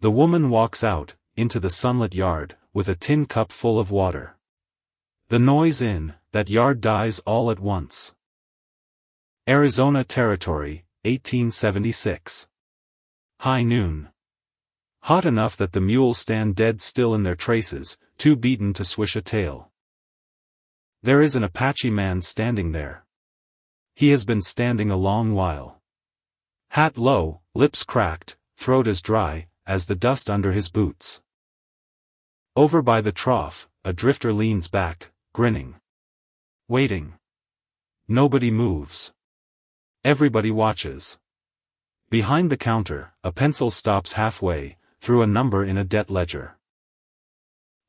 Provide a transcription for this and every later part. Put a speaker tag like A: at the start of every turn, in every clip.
A: The woman walks out, into the sunlit yard, with a tin cup full of water. The noise in that yard dies all at once. Arizona Territory, 1876. High noon. Hot enough that the mules stand dead still in their traces, too beaten to swish a tail. There is an Apache man standing there. He has been standing a long while. Hat low, lips cracked, throat as dry as the dust under his boots. Over by the trough, a drifter leans back, grinning. Waiting. Nobody moves. Everybody watches. Behind the counter, a pencil stops halfway, through a number in a debt ledger.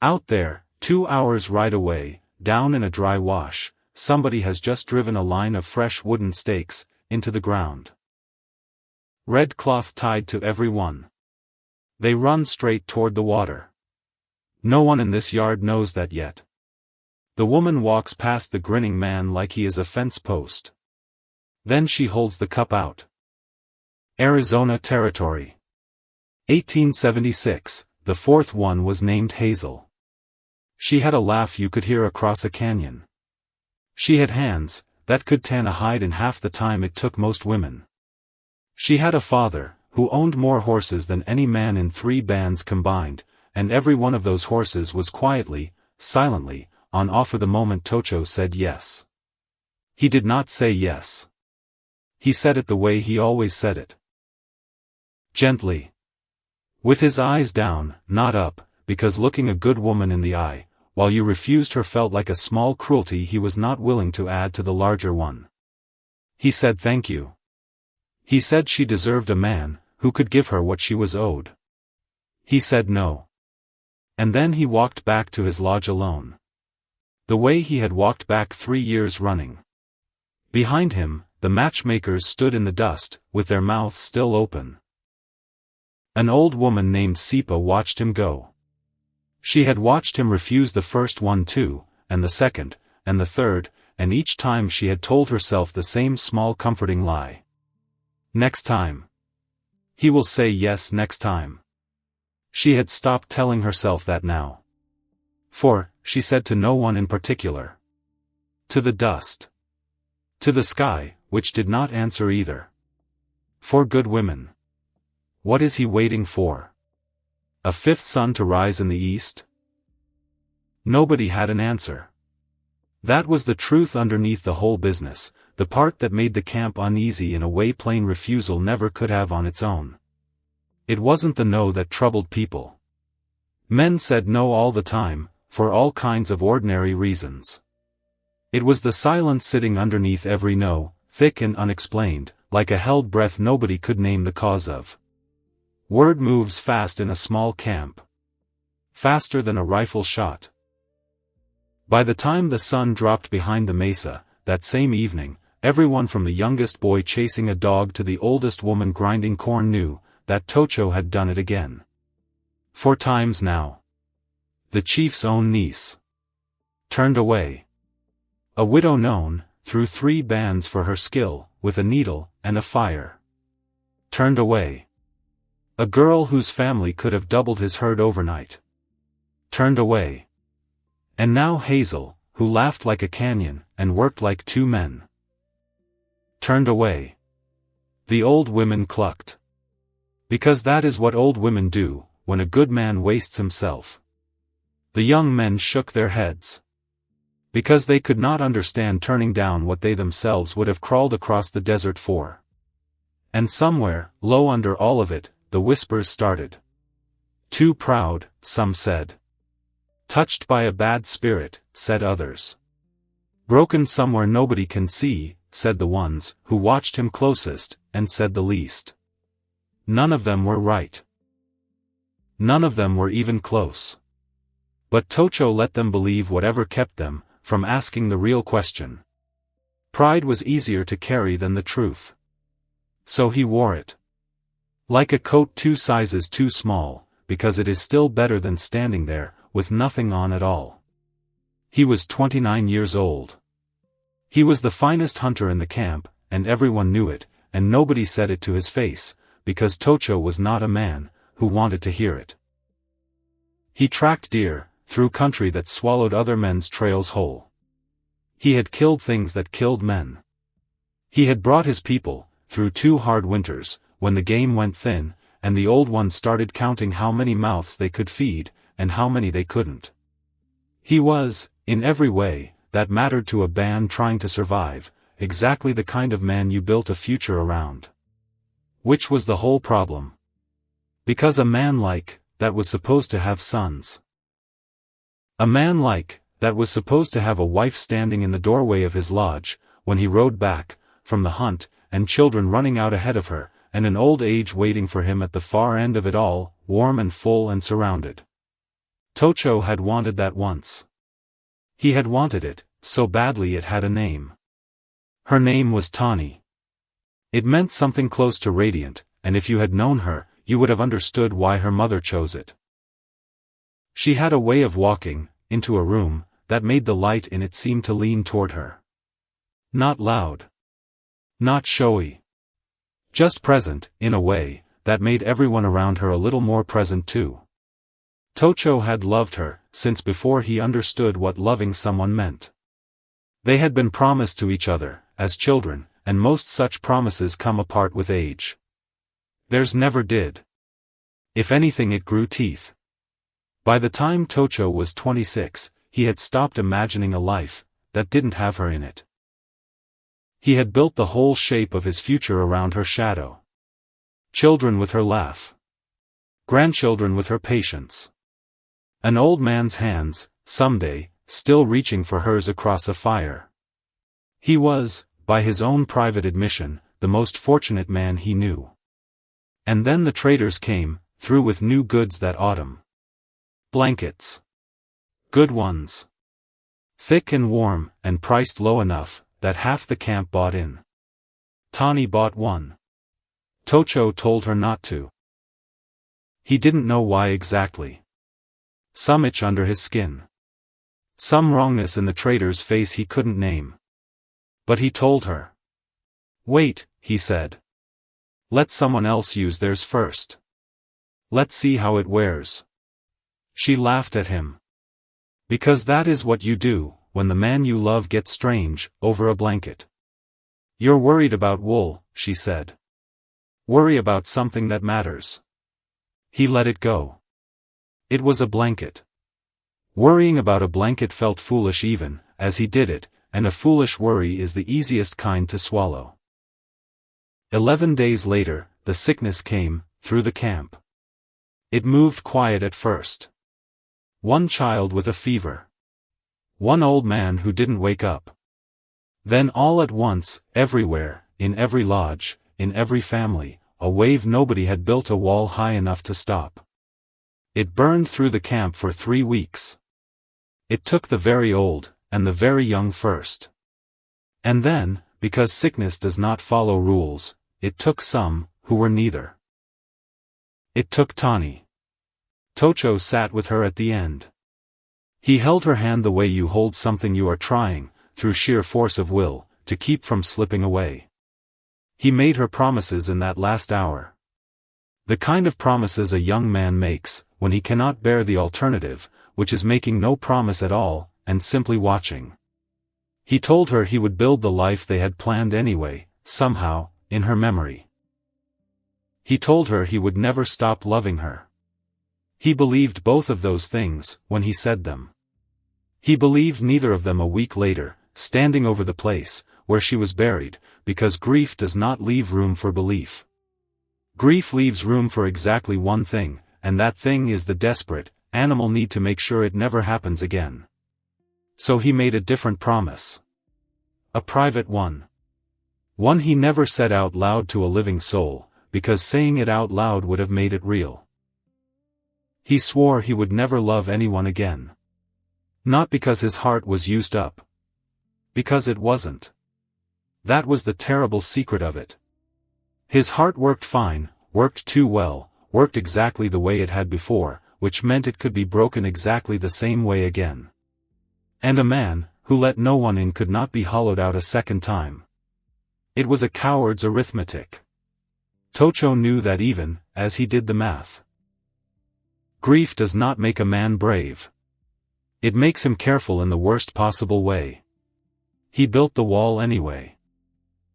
A: Out there, 2 hours ride away, down in a dry wash, somebody has just driven a line of fresh wooden stakes into the ground. Red cloth tied to every one. They run straight toward the water. No one in this yard knows that yet. The woman walks past the grinning man like he is a fence post. Then she holds the cup out. Arizona Territory. 1876, the fourth one was named Hazel. She had a laugh you could hear across a canyon. She had hands that could tan a hide in half the time it took most women. She had a father who owned more horses than any man in 3 bands combined, and every one of those horses was quietly, silently, on offer the moment Tocho said yes. He did not say yes. He said it the way he always said it. Gently. With his eyes down, not up, because looking a good woman in the eye, while you refused her felt like a small cruelty he was not willing to add to the larger one. He said thank you. He said she deserved a man who could give her what she was owed. He said no. And then he walked back to his lodge alone. The way he had walked back 3 years running. Behind him, the matchmakers stood in the dust, with their mouths still open. An old woman named Sipa watched him go. She had watched him refuse the first one too, and the second, and the third, and each time she had told herself the same small comforting lie. Next time. He will say yes next time. She had stopped telling herself that now. For, she said to no one in particular. To the dust. To the sky, which did not answer either. For good women. What is he waiting for? A 5th sun to rise in the east? Nobody had an answer. That was the truth underneath the whole business, the part that made the camp uneasy in a way plain refusal never could have on its own. It wasn't the no that troubled people. Men said no all the time, for all kinds of ordinary reasons. It was the silence sitting underneath every no, thick and unexplained, like a held breath nobody could name the cause of. Word moves fast in a small camp. Faster than a rifle shot. By the time the sun dropped behind the mesa, that same evening, everyone from the youngest boy chasing a dog to the oldest woman grinding corn knew that Tocho had done it again. 4 times now. The chief's own niece. Turned away. A widow known, through 3 bands for her skill, with a needle and a fire. Turned away. A girl whose family could have doubled his herd overnight. Turned away. And now Hazel, who laughed like a canyon, and worked like 2 men. Turned away. The old women clucked. Because that is what old women do, when a good man wastes himself. The young men shook their heads. Because they could not understand turning down what they themselves would have crawled across the desert for. And somewhere, low under all of it, the whispers started. Too proud, some said. Touched by a bad spirit, said others. Broken somewhere nobody can see, said the ones who watched him closest, and said the least. None of them were right. None of them were even close. But Tocho let them believe whatever kept them from asking the real question. Pride was easier to carry than the truth. So he wore it. Like a coat 2 sizes too small, because it is still better than standing there, with nothing on at all. He was 29 years old. He was the finest hunter in the camp, and everyone knew it, and nobody said it to his face, because Tocho was not a man who wanted to hear it. He tracked deer, through country that swallowed other men's trails whole. He had killed things that killed men. He had brought his people, through 2 hard winters, when the game went thin, and the old ones started counting how many mouths they could feed, and how many they couldn't. He was, in every way, that mattered to a band trying to survive, exactly the kind of man you built a future around. Which was the whole problem. Because a man like that was supposed to have sons. A man like that was supposed to have a wife standing in the doorway of his lodge, when he rode back from the hunt, and children running out ahead of her, and an old age waiting for him at the far end of it all, warm and full and surrounded. Tocho had wanted that once. He had wanted it, so badly it had a name. Her name was Tani. It meant something close to radiant, and if you had known her, you would have understood why her mother chose it. She had a way of walking into a room that made the light in it seem to lean toward her. Not loud. Not showy. Just present, in a way, that made everyone around her a little more present too. Tocho had loved her, since before he understood what loving someone meant. They had been promised to each other, as children, and most such promises come apart with age. Theirs never did. If anything, it grew teeth. By the time Tocho was 26, he had stopped imagining a life that didn't have her in it. He had built the whole shape of his future around her shadow. Children with her laugh. Grandchildren with her patience. An old man's hands, someday, still reaching for hers across a fire. He was, by his own private admission, the most fortunate man he knew. And then the traders came, through with new goods that autumn. Blankets. Good ones. Thick and warm, and priced low enough that half the camp bought in. Tani bought one. Tocho told her not to. He didn't know why exactly. Some itch under his skin. Some wrongness in the trader's face he couldn't name. But he told her. Wait, he said. Let someone else use theirs first. Let's see how it wears. She laughed at him. Because that is what you do, when the man you love gets strange, over a blanket. You're worried about wool, she said. Worry about something that matters. He let it go. It was a blanket. Worrying about a blanket felt foolish even, as he did it, and a foolish worry is the easiest kind to swallow. 11 days later, the sickness came, through the camp. It moved quiet at first. One child with a fever. One old man who didn't wake up. Then all at once, everywhere, in every lodge, in every family, a wave nobody had built a wall high enough to stop. It burned through the camp for 3 weeks. It took the very old, and the very young first. And then, because sickness does not follow rules, it took some, who were neither. It took Tani. Tocho sat with her at the end. He held her hand the way you hold something you are trying, through sheer force of will, to keep from slipping away. He made her promises in that last hour. The kind of promises a young man makes, when he cannot bear the alternative, which is making no promise at all, and simply watching. He told her he would build the life they had planned anyway, somehow, in her memory. He told her he would never stop loving her. He believed both of those things, when he said them. He believed neither of them a week later, standing over the place, where she was buried, because grief does not leave room for belief. Grief leaves room for exactly one thing, and that thing is the desperate, animal need to make sure it never happens again. So he made a different promise. A private one. One he never said out loud to a living soul, because saying it out loud would have made it real. He swore he would never love anyone again. Not because his heart was used up. Because it wasn't. That was the terrible secret of it. His heart worked fine, worked too well, worked exactly the way it had before, which meant it could be broken exactly the same way again. And a man, who let no one in, could not be hollowed out a second time. It was a coward's arithmetic. Tocho knew that even, as he did the math. Grief does not make a man brave. It makes him careful in the worst possible way. He built the wall anyway.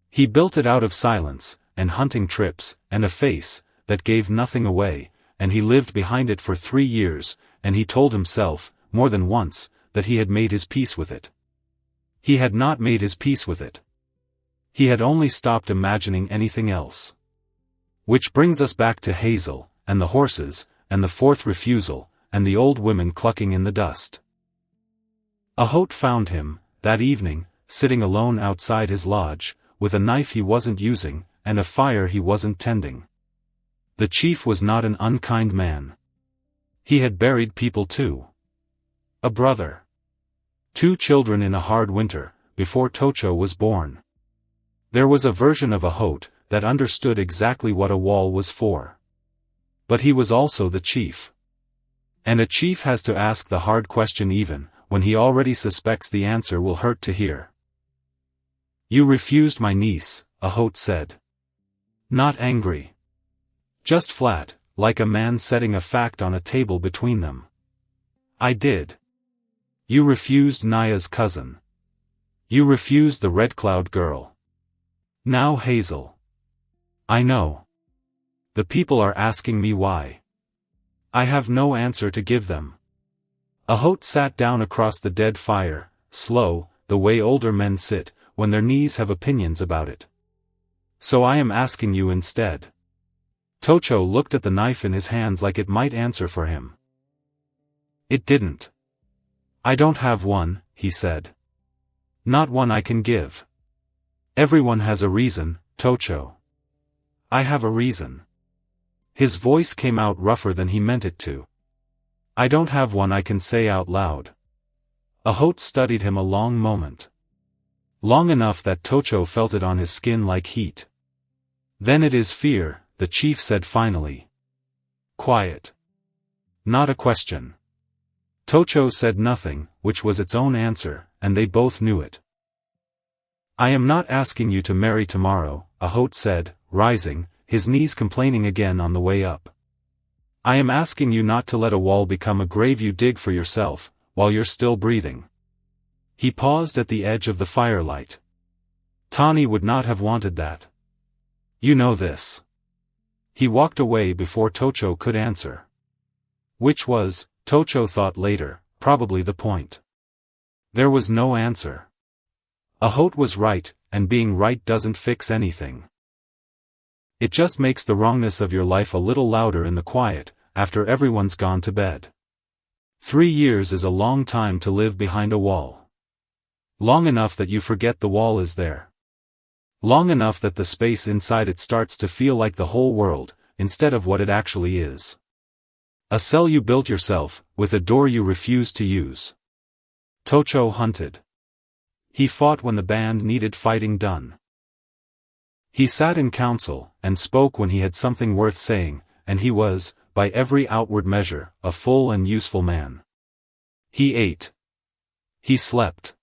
A: He built it out of silence, and hunting trips, and a face that gave nothing away, and he lived behind it for 3 years, and he told himself, more than once, that he had made his peace with it. He had not made his peace with it. He had only stopped imagining anything else. Which brings us back to Hazel, and the horses, and the fourth refusal, and the old women clucking in the dust. Holt found him, that evening, sitting alone outside his lodge, with a knife he wasn't using, and a fire he wasn't tending. The chief was not an unkind man. He had buried people too. A brother. 2 children in a hard winter, before Tocho was born. There was a version of Holt that understood exactly what a wall was for. But he was also the chief. And a chief has to ask the hard question even when he already suspects the answer will hurt to hear. "You refused my niece," Holt said. Not angry. Just flat, like a man setting a fact on a table between them. "I did. You refused Naya's cousin. You refused the Red Cloud girl. Now Hazel. I know. The people are asking me why. I have no answer to give them." Holt sat down across the dead fire, slow, the way older men sit, when their knees have opinions about it. "So I am asking you instead." Tocho looked at the knife in his hands like it might answer for him. It didn't. "I don't have one," he said. "Not one I can give. Everyone has a reason, Tocho. I have a reason." His voice came out rougher than he meant it to. "I don't have one I can say out loud." Holt studied him a long moment. Long enough that Tocho felt it on his skin like heat. "Then it is fear," the chief said finally. "Quiet. Not a question." Tocho said nothing, which was its own answer, and they both knew it. "I am not asking you to marry tomorrow," Holt said, rising, his knees complaining again on the way up. "I am asking you not to let a wall become a grave you dig for yourself, while you're still breathing." He paused at the edge of the firelight. Tawny would not have wanted that. "You know this." He walked away before Tocho could answer. Which was, Tocho thought later, probably the point. There was no answer. Holt was right, and being right doesn't fix anything. It just makes the wrongness of your life a little louder in the quiet, after everyone's gone to bed. 3 years is a long time to live behind a wall. Long enough that you forget the wall is there. Long enough that the space inside it starts to feel like the whole world, instead of what it actually is. A cell you built yourself, with a door you refused to use. Tocho hunted. He fought when the band needed fighting done. He sat in council, and spoke when he had something worth saying, and he was, by every outward measure, a full and useful man. He ate. He slept.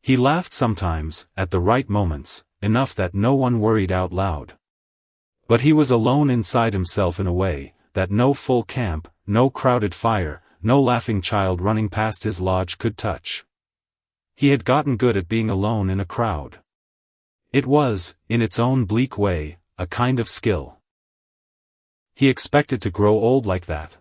A: He laughed sometimes, at the right moments, enough that no one worried out loud. But he was alone inside himself in a way, that no full camp, no crowded fire, no laughing child running past his lodge could touch. He had gotten good at being alone in a crowd. It was, in its own bleak way, a kind of skill. He expected to grow old like that.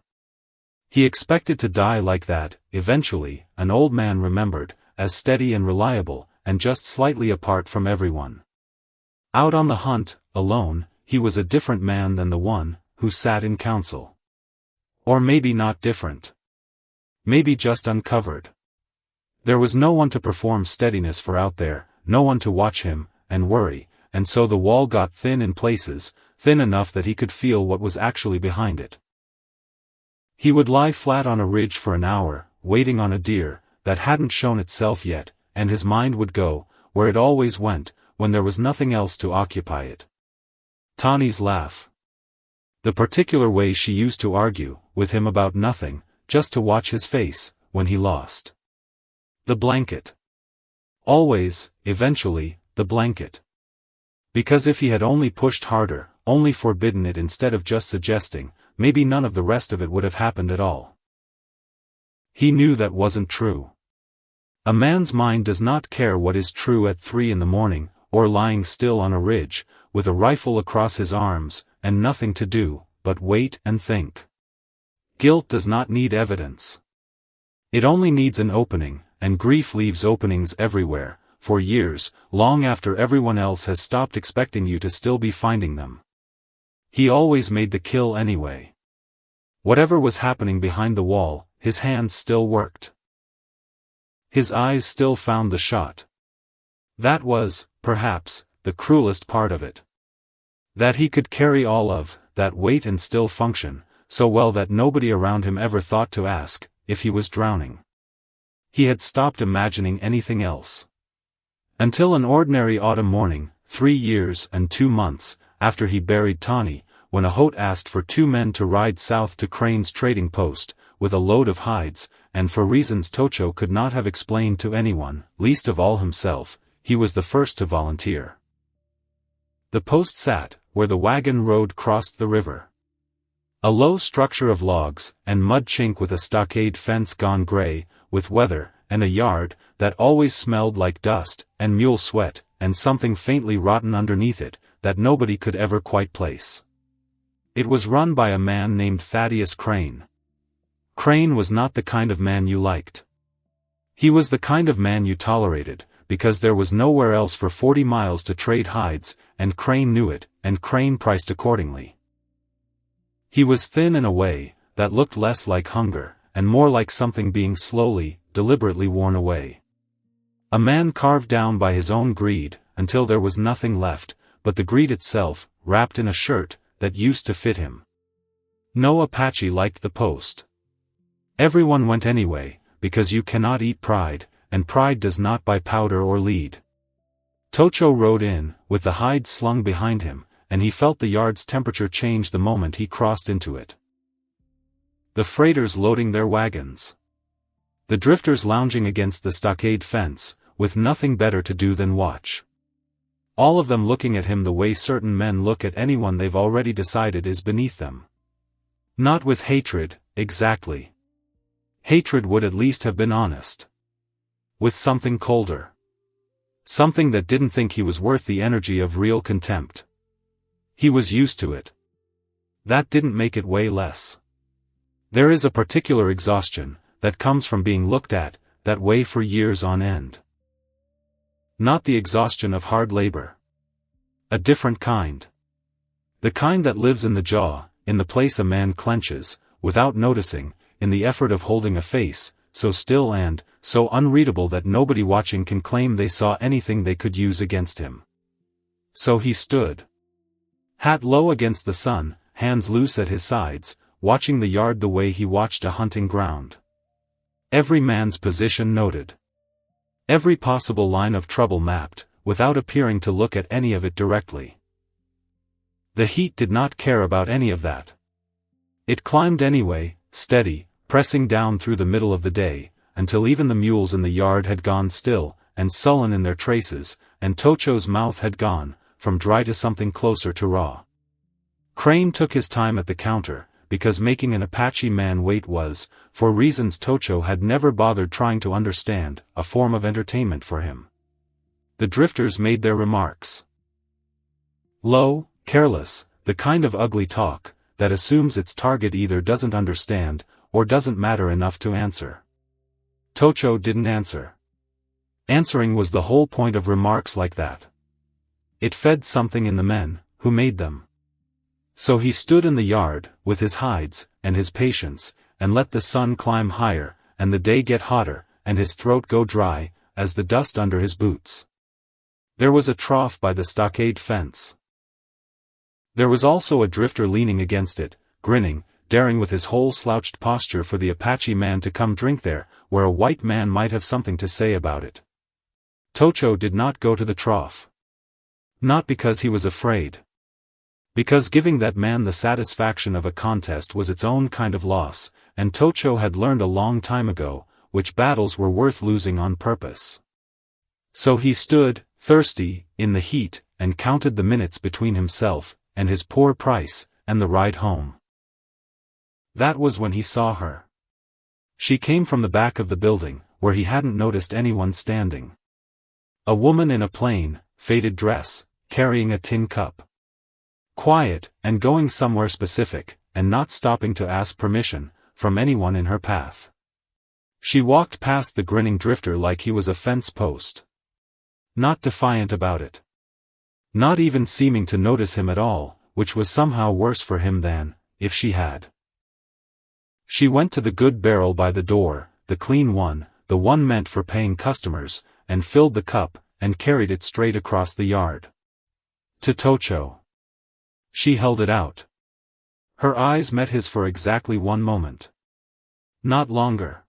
A: He expected to die like that, eventually, an old man remembered, as steady and reliable, and just slightly apart from everyone. Out on the hunt, alone, he was a different man than the one who sat in council. Or maybe not different. Maybe just uncovered. There was no one to perform steadiness for out there, no one to watch him, and worry, and so the wall got thin in places, thin enough that he could feel what was actually behind it. He would lie flat on a ridge for an hour, waiting on a deer that hadn't shown itself yet, and his mind would go, where it always went, when there was nothing else to occupy it. Tawny's laugh. The particular way she used to argue with him about nothing, just to watch his face, when he lost. The blanket. Always, eventually, the blanket. Because if he had only pushed harder, only forbidden it instead of just suggesting, maybe none of the rest of it would have happened at all. He knew that wasn't true. A man's mind does not care what is true at 3 in the morning, or lying still on a ridge, with a rifle across his arms, and nothing to do, but wait and think. Guilt does not need evidence. It only needs an opening, and grief leaves openings everywhere, for years, long after everyone else has stopped expecting you to still be finding them. He always made the kill anyway. Whatever was happening behind the wall, his hands still worked. His eyes still found the shot. That was, perhaps, the cruelest part of it. That he could carry all of that weight and still function, so well that nobody around him ever thought to ask if he was drowning. He had stopped imagining anything else. Until an ordinary autumn morning, 3 years and 2 months, after he buried Tawny, when a Holt asked for 2 men to ride south to Crane's trading post, with a load of hides, and for reasons Tocho could not have explained to anyone, least of all himself, he was the first to volunteer. The post sat where the wagon road crossed the river. A low structure of logs and mud chink with a stockade fence gone gray with weather, and a yard that always smelled like dust and mule sweat, and something faintly rotten underneath it that nobody could ever quite place. It was run by a man named Thaddeus Crane. Crane was not the kind of man you liked. He was the kind of man you tolerated, because there was nowhere else for 40 miles to trade hides, and Crane knew it, and Crane priced accordingly. He was thin in a way that looked less like hunger, and more like something being slowly, deliberately worn away. A man carved down by his own greed, until there was nothing left, but the greed itself, wrapped in a shirt that used to fit him. No Apache liked the post. Everyone went anyway, because you cannot eat pride, and pride does not buy powder or lead. Tocho rode in, with the hides slung behind him, and he felt the yard's temperature change the moment he crossed into it. The freighters loading their wagons. The drifters lounging against the stockade fence, with nothing better to do than watch. All of them looking at him the way certain men look at anyone they've already decided is beneath them. Not with hatred, exactly. Hatred would at least have been honest. With something colder. Something that didn't think he was worth the energy of real contempt. He was used to it. That didn't make it way less. There is a particular exhaustion that comes from being looked at that way for years on end. Not the exhaustion of hard labor. A different kind. The kind that lives in the jaw, in the place a man clenches, without noticing, in the effort of holding a face, so still and so unreadable that nobody watching can claim they saw anything they could use against him. So he stood. Hat low against the sun, hands loose at his sides, watching the yard the way he watched a hunting ground. Every man's position noted. Every possible line of trouble mapped, without appearing to look at any of it directly. The heat did not care about any of that. It climbed anyway, steady, pressing down through the middle of the day, until even the mules in the yard had gone still, and sullen in their traces, and Tocho's mouth had gone, from dry to something closer to raw. Crane took his time at the counter, because making an Apache man wait was, for reasons Tocho had never bothered trying to understand, a form of entertainment for him. The drifters made their remarks. Low, careless, the kind of ugly talk that assumes its target either doesn't understand, or doesn't matter enough to answer. Tocho didn't answer. Answering was the whole point of remarks like that. It fed something in the men who made them. So he stood in the yard, with his hides, and his patience, and let the sun climb higher, and the day get hotter, and his throat go dry, as the dust under his boots. There was a trough by the stockade fence. There was also a drifter leaning against it, grinning, daring with his whole slouched posture for the Apache man to come drink there, where a white man might have something to say about it. Tocho did not go to the trough. Not because he was afraid. Because giving that man the satisfaction of a contest was its own kind of loss, and Tocho had learned a long time ago, which battles were worth losing on purpose. So he stood, thirsty, in the heat, and counted the minutes between himself, and his poor price, and the ride home. That was when he saw her. She came from the back of the building, where he hadn't noticed anyone standing. A woman in a plain, faded dress, carrying a tin cup. Quiet, and going somewhere specific, and not stopping to ask permission from anyone in her path. She walked past the grinning drifter like he was a fence post. Not defiant about it. Not even seeming to notice him at all, which was somehow worse for him than, if she had. She went to the good barrel by the door, the clean one, the one meant for paying customers, and filled the cup, and carried it straight across the yard. To Tocho. She held it out. Her eyes met his for exactly 1 moment. Not longer.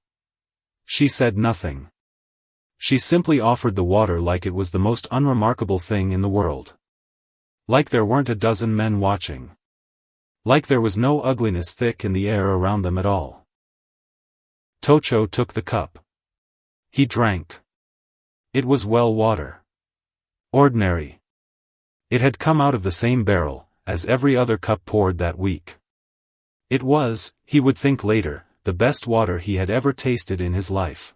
A: She said nothing. She simply offered the water like it was the most unremarkable thing in the world. Like there weren't a dozen men watching. Like there was no ugliness thick in the air around them at all. Tocho took the cup. He drank. It was well water. Ordinary. It had come out of the same barrel, as every other cup poured that week. It was, he would think later, the best water he had ever tasted in his life.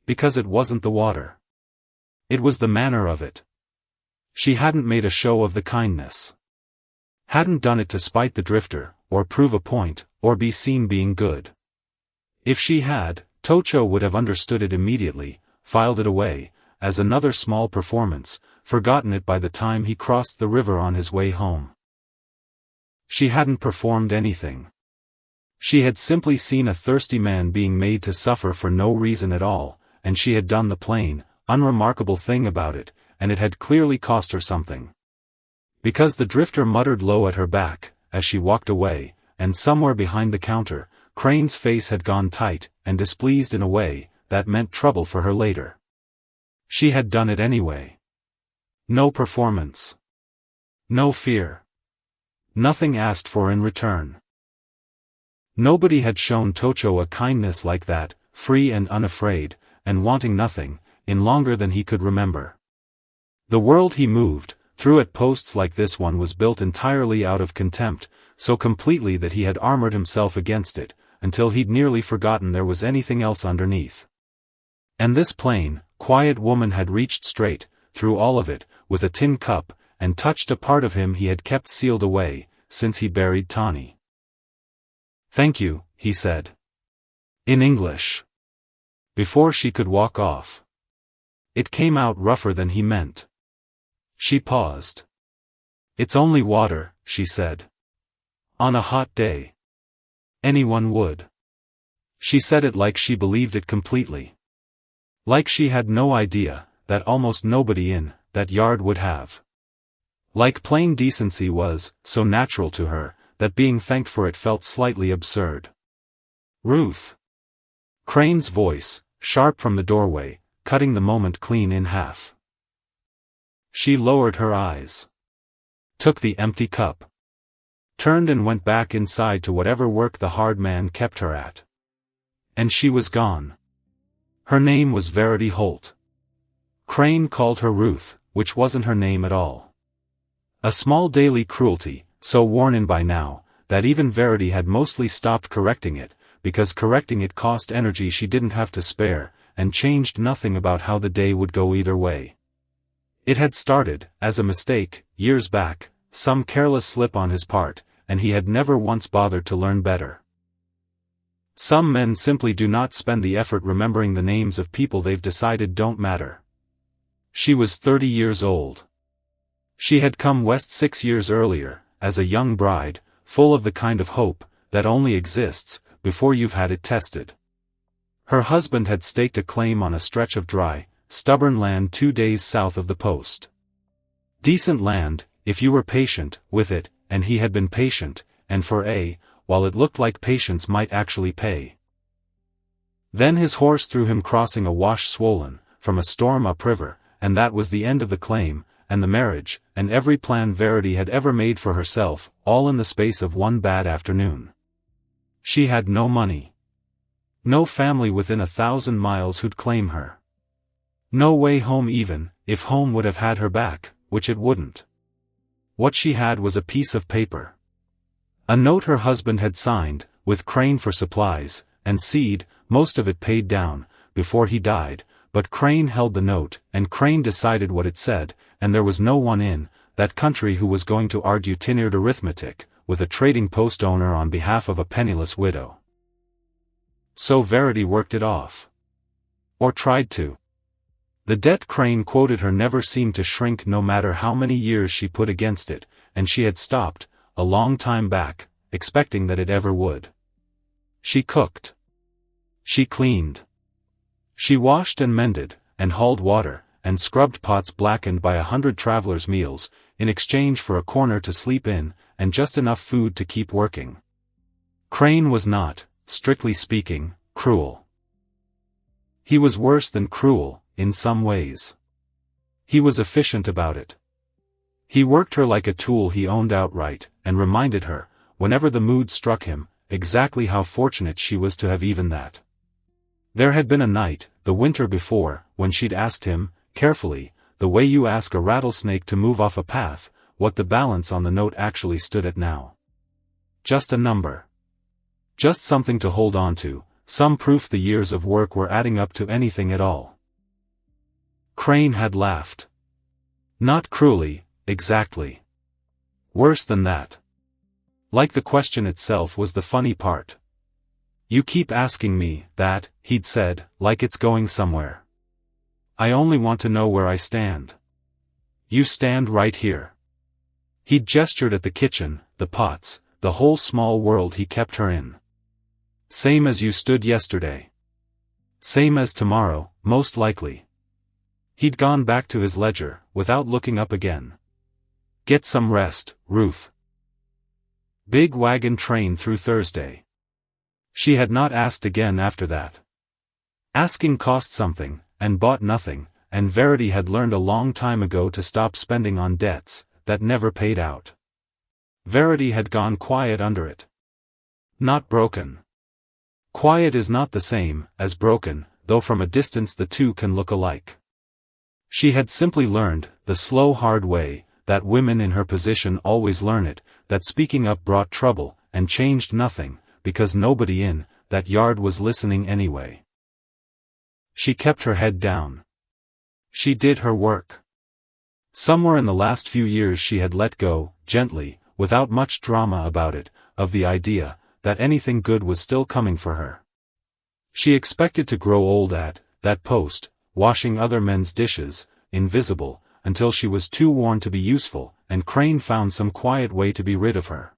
A: Because it wasn't the water. It was the manner of it. She hadn't made a show of the kindness. Hadn't done it to spite the drifter, or prove a point, or be seen being good. If she had, Tocho would have understood it immediately, filed it away, as another small performance, forgotten it by the time he crossed the river on his way home. She hadn't performed anything. She had simply seen a thirsty man being made to suffer for no reason at all, and she had done the plain, unremarkable thing about it, and it had clearly cost her something. Because the drifter muttered low at her back, as she walked away, and somewhere behind the counter, Crane's face had gone tight, and displeased in a way, that meant trouble for her later. She had done it anyway. No performance. No fear. Nothing asked for in return. Nobody had shown Tocho a kindness like that, free and unafraid, and wanting nothing, in longer than he could remember. The world he moved, through at posts like this one was built entirely out of contempt, so completely that he had armored himself against it, until he'd nearly forgotten there was anything else underneath. And this plain, quiet woman had reached straight, through all of it, with a tin cup, and touched a part of him he had kept sealed away, since he buried Tawny. "Thank you," he said. In English. Before she could walk off. It came out rougher than he meant. She paused. "It's only water," she said. "On a hot day. Anyone would." She said it like she believed it completely. Like she had no idea, that almost nobody in that yard would have. Like plain decency was, so natural to her, that being thanked for it felt slightly absurd. "Ruth." Crane's voice, sharp from the doorway, cutting the moment clean in half. She lowered her eyes. Took the empty cup. Turned and went back inside to whatever work the hard man kept her at. And she was gone. Her name was Verity Holt. Crane called her Ruth, which wasn't her name at all. A small daily cruelty, so worn in by now, that even Verity had mostly stopped correcting it, because correcting it cost energy she didn't have to spare, and changed nothing about how the day would go either way. It had started, as a mistake, years back, some careless slip on his part, and he had never once bothered to learn better. Some men simply do not spend the effort remembering the names of people they've decided don't matter. She was 30 years old. She had come west 6 years earlier, as a young bride, full of the kind of hope that only exists before you've had it tested. Her husband had staked a claim on a stretch of dry, stubborn land 2 days south of the post. Decent land, if you were patient with it, and he had been patient, and while it looked like patience might actually pay. Then his horse threw him crossing a wash swollen, from a storm upriver, and that was the end of the claim, and the marriage, and every plan Verity had ever made for herself, all in the space of one bad afternoon. She had no money. No family within 1,000 miles who'd claim her. No way home even, if home would have had her back, which it wouldn't. What she had was a piece of paper. A note her husband had signed, with Crane for supplies, and seed, most of it paid down, before he died, but Crane held the note, and Crane decided what it said, and there was no one in that country who was going to argue tenured arithmetic with a trading post owner on behalf of a penniless widow. So Verity worked it off. Or tried to. The debt Crane quoted her never seemed to shrink no matter how many years she put against it, and she had stopped, a long time back, expecting that it ever would. She cooked. She cleaned. She washed and mended, and hauled water, and scrubbed pots blackened by 100 travelers' meals, in exchange for a corner to sleep in, and just enough food to keep working. Crane was not, strictly speaking, cruel. He was worse than cruel, in some ways. He was efficient about it. He worked her like a tool he owned outright, and reminded her, whenever the mood struck him, exactly how fortunate she was to have even that. There had been a night, the winter before, when she'd asked him, carefully, the way you ask a rattlesnake to move off a path, what the balance on the note actually stood at now. Just a number. Just something to hold on to, some proof the years of work were adding up to anything at all. Crane had laughed. Not cruelly, exactly. Worse than that. Like the question itself was the funny part. You keep asking me that, he'd said, like it's going somewhere. I only want to know where I stand. You stand right here. He'd gestured at the kitchen, the pots, the whole small world he kept her in. Same as you stood yesterday. Same as tomorrow, most likely. He'd gone back to his ledger, without looking up again. Get some rest, Ruth. Big wagon train through Thursday. She had not asked again after that. Asking cost something, and bought nothing, and Verity had learned a long time ago to stop spending on debts that never paid out. Verity had gone quiet under it. Not broken. Quiet is not the same as broken, though from a distance the two can look alike. She had simply learned, the slow hard way, that women in her position always learn it, that speaking up brought trouble, and changed nothing, because nobody in that yard was listening anyway. She kept her head down. She did her work. Somewhere in the last few years she had let go, gently, without much drama about it, of the idea that anything good was still coming for her. She expected to grow old at that post, washing other men's dishes, invisible, until she was too worn to be useful, and Crane found some quiet way to be rid of her.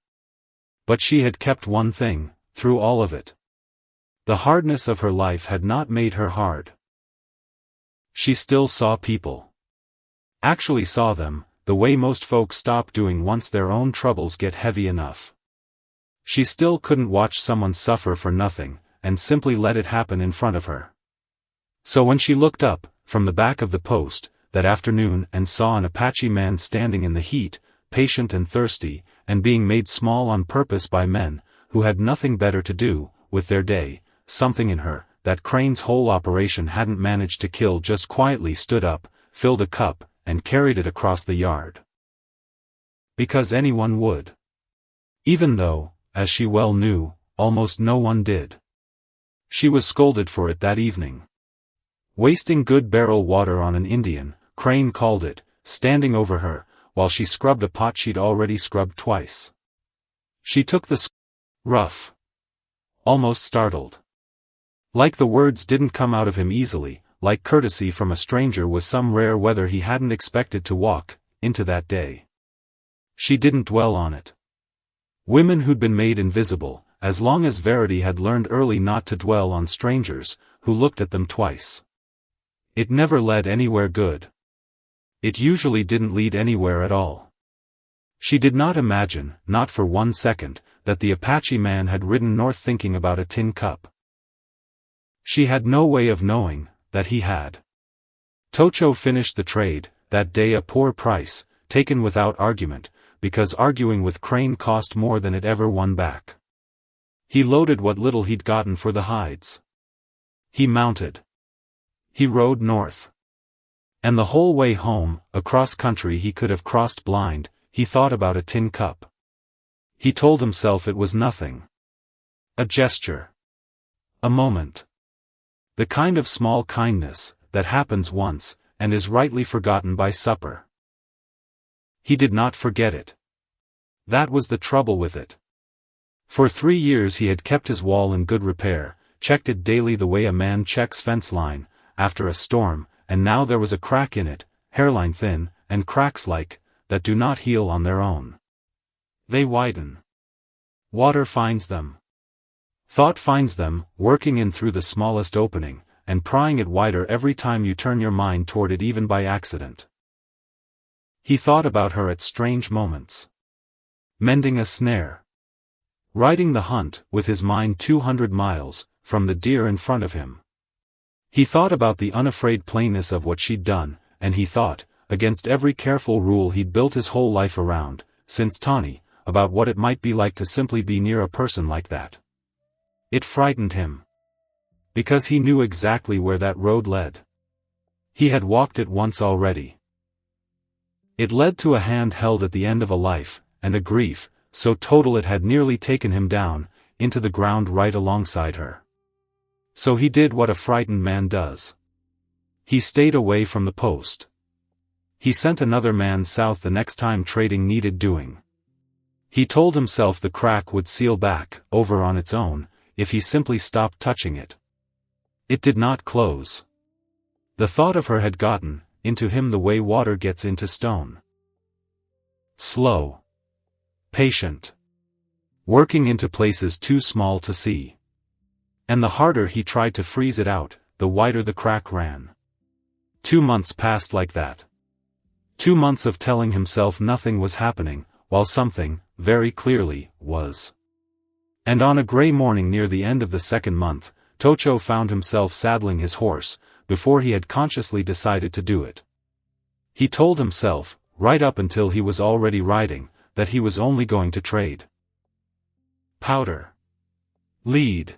A: But she had kept one thing, through all of it. The hardness of her life had not made her hard. She still saw people. Actually saw them, the way most folks stop doing once their own troubles get heavy enough. She still couldn't watch someone suffer for nothing, and simply let it happen in front of her. So when she looked up, from the back of the post, that afternoon and saw an Apache man standing in the heat, patient and thirsty, and being made small on purpose by men, who had nothing better to do, with their day, something in her, that Crane's whole operation hadn't managed to kill just quietly stood up, filled a cup, and carried it across the yard. Because anyone would. Even though, as she well knew, almost no one did. She was scolded for it that evening. Wasting good barrel water on an Indian, Crane called it, standing over her, while she scrubbed a pot she'd already scrubbed twice. She took the rough. Almost startled. Like the words didn't come out of him easily, like courtesy from a stranger was some rare weather he hadn't expected to walk into that day. She didn't dwell on it. Women who'd been made invisible, as long as Verity had learned early not to dwell on strangers, who looked at them twice. It never led anywhere good. It usually didn't lead anywhere at all. She did not imagine, not for 1 second, that the Apache man had ridden north thinking about a tin cup. She had no way of knowing that he had. Tocho finished the trade, that day a poor price, taken without argument, because arguing with Crane cost more than it ever won back. He loaded what little he'd gotten for the hides. He mounted. He rode north. And the whole way home, across country he could have crossed blind, he thought about a tin cup. He told himself it was nothing. A gesture. A moment. The kind of small kindness that happens once, and is rightly forgotten by supper. He did not forget it. That was the trouble with it. For 3 years he had kept his wall in good repair, checked it daily the way a man checks fence line, after a storm, and now there was a crack in it, hairline thin, and cracks that do not heal on their own. They widen. Water finds them. Thought finds them, working in through the smallest opening, and prying it wider every time you turn your mind toward it even by accident. He thought about her at strange moments. Mending a snare. Riding the hunt with his mind 200 miles from the deer in front of him. He thought about the unafraid plainness of what she'd done, and he thought, against every careful rule he'd built his whole life around, since Tawny, about what it might be like to simply be near a person like that. It frightened him. Because he knew exactly where that road led. He had walked it once already. It led to a hand held at the end of a life, and a grief, so total it had nearly taken him down, into the ground right alongside her. So he did what a frightened man does. He stayed away from the post. He sent another man south the next time trading needed doing. He told himself the crack would seal back, over on its own, if he simply stopped touching it. It did not close. The thought of her had gotten into him the way water gets into stone. Slow. Patient. Working into places too small to see. And the harder he tried to freeze it out, the wider the crack ran. 2 months passed like that. 2 months of telling himself nothing was happening, while something, very clearly, was. And on a gray morning near the end of the 2nd month, Tocho found himself saddling his horse, before he had consciously decided to do it. He told himself, right up until he was already riding, that he was only going to trade. Powder. Lead.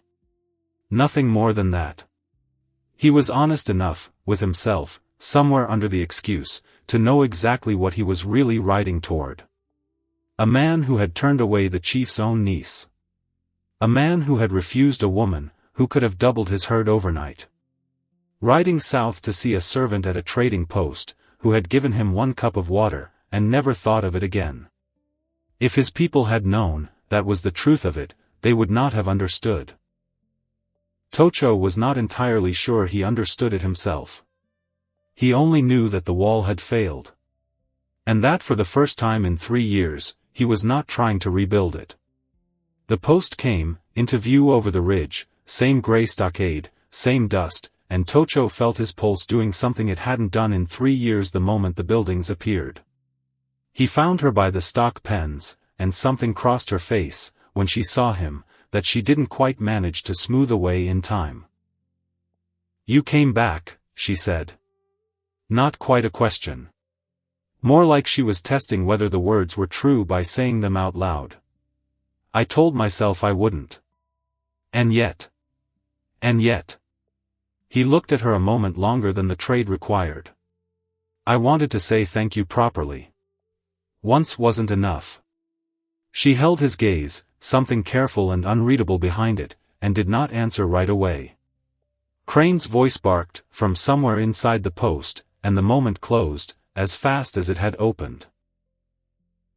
A: Nothing more than that. He was honest enough, with himself, somewhere under the excuse, to know exactly what he was really riding toward. A man who had turned away the chief's own niece. A man who had refused a woman, who could have doubled his herd overnight. Riding south to see a servant at a trading post, who had given him 1 cup of water, and never thought of it again. If his people had known, that was the truth of it, they would not have understood. Tocho was not entirely sure he understood it himself. He only knew that the wall had failed. And that for the first time in 3 years, he was not trying to rebuild it. The post came into view over the ridge, same gray stockade, same dust, and Tocho felt his pulse doing something it hadn't done in 3 years the moment the buildings appeared. He found her by the stock pens, and something crossed her face, when she saw him, that she didn't quite manage to smooth away in time. "You came back," she said. Not quite a question. More like she was testing whether the words were true by saying them out loud. "I told myself I wouldn't. And yet. He looked at her a moment longer than the trade required. "I wanted to say thank you properly. Once wasn't enough." She held his gaze, something careful and unreadable behind it, and did not answer right away. Crane's voice barked, from somewhere inside the post, and the moment closed, as fast as it had opened.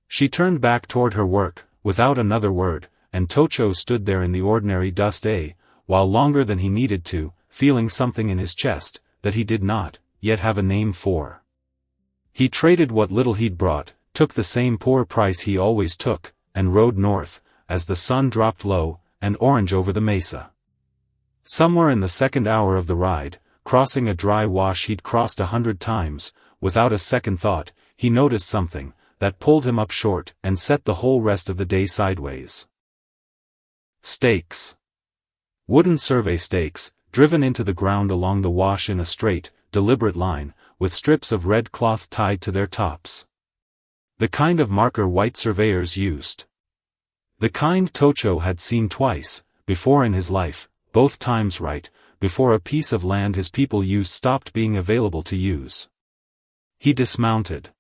A: She turned back toward her work, without another word, and Tocho stood there in the ordinary dust while longer than he needed to, feeling something in his chest, that he did not yet have a name for. He traded what little he'd brought, took the same poor price he always took, and rode north, as the sun dropped low, and orange over the mesa. Somewhere in the 2nd hour of the ride, crossing a dry wash he'd crossed 100 times, without a second thought, he noticed something, that pulled him up short and set the whole rest of the day sideways. Stakes. Wooden survey stakes, driven into the ground along the wash in a straight, deliberate line, with strips of red cloth tied to their tops. The kind of marker white surveyors used. The kind Tocho had seen twice, before in his life, both times right, before a piece of land his people used stopped being available to use. He dismounted.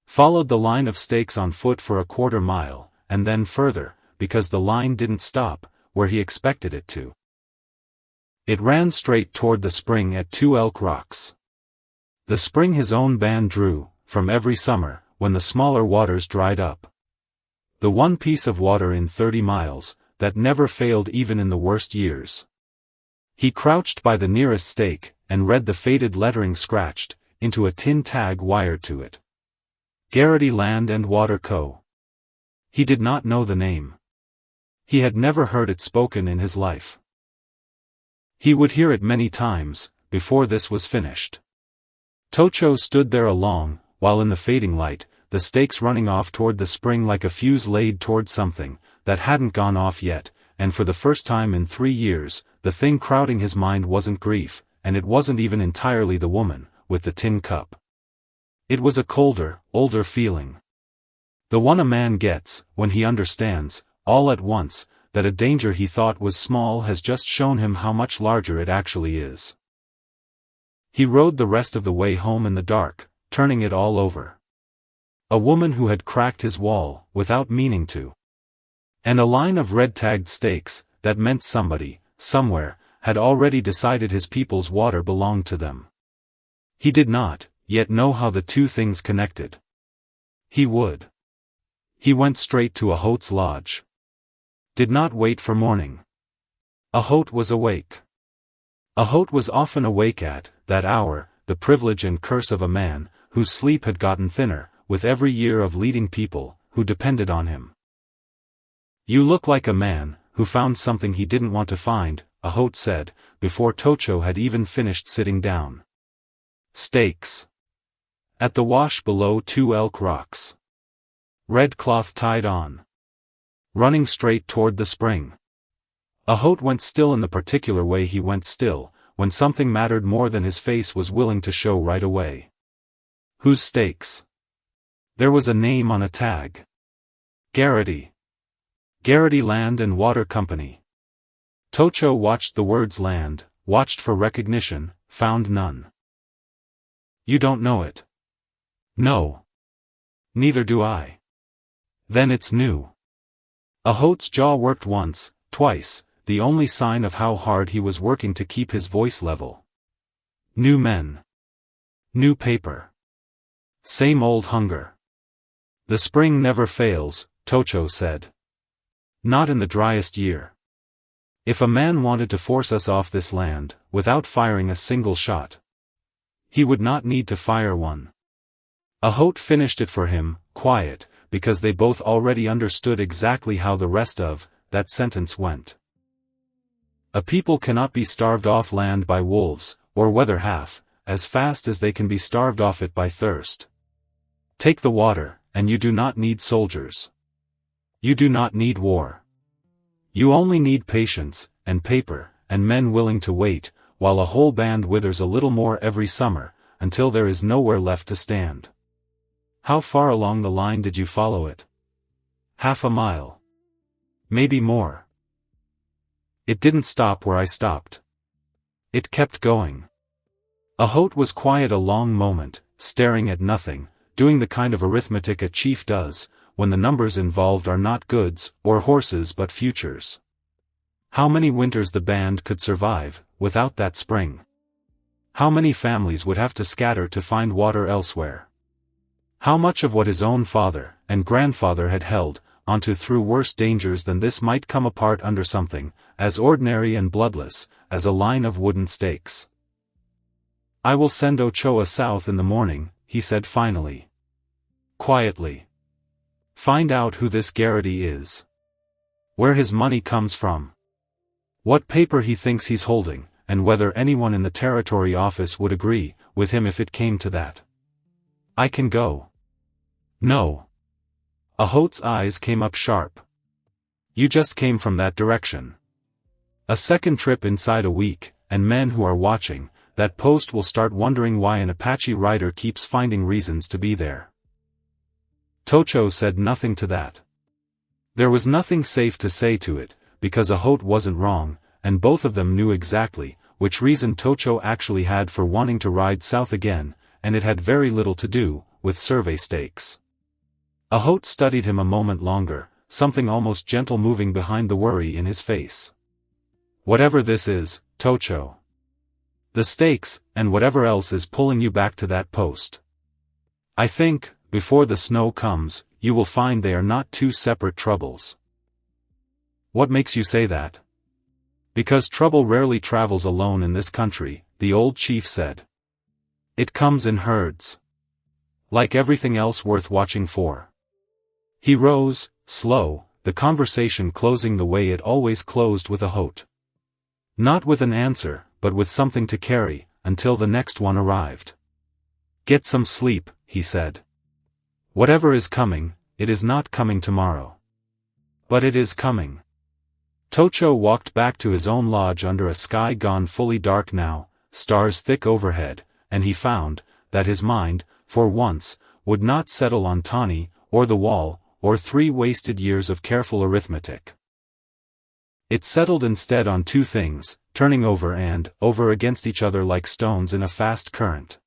A: Followed the line of stakes on foot for a 1/4 mile, and then further, because the line didn't stop, where he expected it to. It ran straight toward the spring at 2 Elk Rocks. The spring his own band drew, from every summer, when the smaller waters dried up. The one piece of water in 30 miles, that never failed even in the worst years. He crouched by the nearest stake, and read the faded lettering scratched into a tin tag wired to it. Verity Land and Water Co. He did not know the name. He had never heard it spoken in his life. He would hear it many times, before this was finished. Tocho stood there along, while in the fading light, the stakes running off toward the spring like a fuse laid toward something that hadn't gone off yet, and for the first time in 3 years, the thing crowding his mind wasn't grief, and it wasn't even entirely the woman, with the tin cup. It was a colder, older feeling. The one a man gets, when he understands, all at once, that a danger he thought was small has just shown him how much larger it actually is. He rode the rest of the way home in the dark, turning it all over. A woman who had cracked his wall, without meaning to. And a line of red-tagged stakes, that meant somebody, somewhere, had already decided his people's water belonged to them. He did not, yet know how the two things connected. He would. He went straight to Ahot's lodge. Did not wait for morning. Ahot was awake. Ahot was often awake at that hour, the privilege and curse of a man, whose sleep had gotten thinner, with every year of leading people, who depended on him. "You look like a man, who found something he didn't want to find," Ahot said, before Tocho had even finished sitting down. "Stakes. At the wash below 2 Elk Rocks. Red cloth tied on. Running straight toward the spring." Ahot went still in the particular way he went still, when something mattered more than his face was willing to show right away. Whose stakes? There was a name on a tag. Verity. Verity Land and Water Company. Tocho watched the words land, watched for recognition, found none. "You don't know it." "No. Neither do I." "Then it's new." Ahot's jaw worked once, twice, the only sign of how hard he was working to keep his voice level. "New men. New paper. Same old hunger. The spring never fails," Tocho said. "Not in the driest year. If a man wanted to force us off this land, without firing a single shot, he would not need to fire one." Ahot finished it for him, quiet, because they both already understood exactly how the rest of that sentence went. A people cannot be starved off land by wolves, or weather half, as fast as they can be starved off it by thirst. Take the water, and you do not need soldiers. You do not need war. You only need patience, and paper, and men willing to wait, while a whole band withers a little more every summer, until there is nowhere left to stand. How far along the line did you follow it? Half a mile. Maybe more. It didn't stop where I stopped. It kept going. Ahot was quiet a long moment, staring at nothing, doing the kind of arithmetic a chief does, when the numbers involved are not goods, or horses but futures. How many winters the band could survive, without that spring? How many families would have to scatter to find water elsewhere? How much of what his own father and grandfather had held onto through worse dangers than this might come apart under something as ordinary and bloodless as a line of wooden stakes? "I will send Ochoa south in the morning," he said finally. Quietly. "Find out who this Verity is. Where his money comes from. What paper he thinks he's holding, and whether anyone in the territory office would agree with him if it came to that. I can go." "No." Ahot's eyes came up sharp. "You just came from that direction. A second trip inside a week, and men who are watching that post will start wondering why an Apache rider keeps finding reasons to be there." Tocho said nothing to that. There was nothing safe to say to it, because Ahot wasn't wrong, and both of them knew exactly which reason Tocho actually had for wanting to ride south again, and it had very little to do with survey stakes. Ahot studied him a moment longer, something almost gentle moving behind the worry in his face. Whatever this is, Tocho. The stakes, and whatever else is pulling you back to that post. I think, before the snow comes, you will find they are not two separate troubles. What makes you say that? Because trouble rarely travels alone in this country, the old chief said. It comes in herds. Like everything else worth watching for. He rose, slow, the conversation closing the way it always closed, with a hoot. Not with an answer, but with something to carry, until the next one arrived. Get some sleep, he said. Whatever is coming, it is not coming tomorrow. But it is coming. Tocho walked back to his own lodge under a sky gone fully dark now, stars thick overhead, and he found that his mind, for once, would not settle on Tawny, or the wall, or 3 wasted years of careful arithmetic. It settled instead on 2 things, turning over and over against each other like stones in a fast current.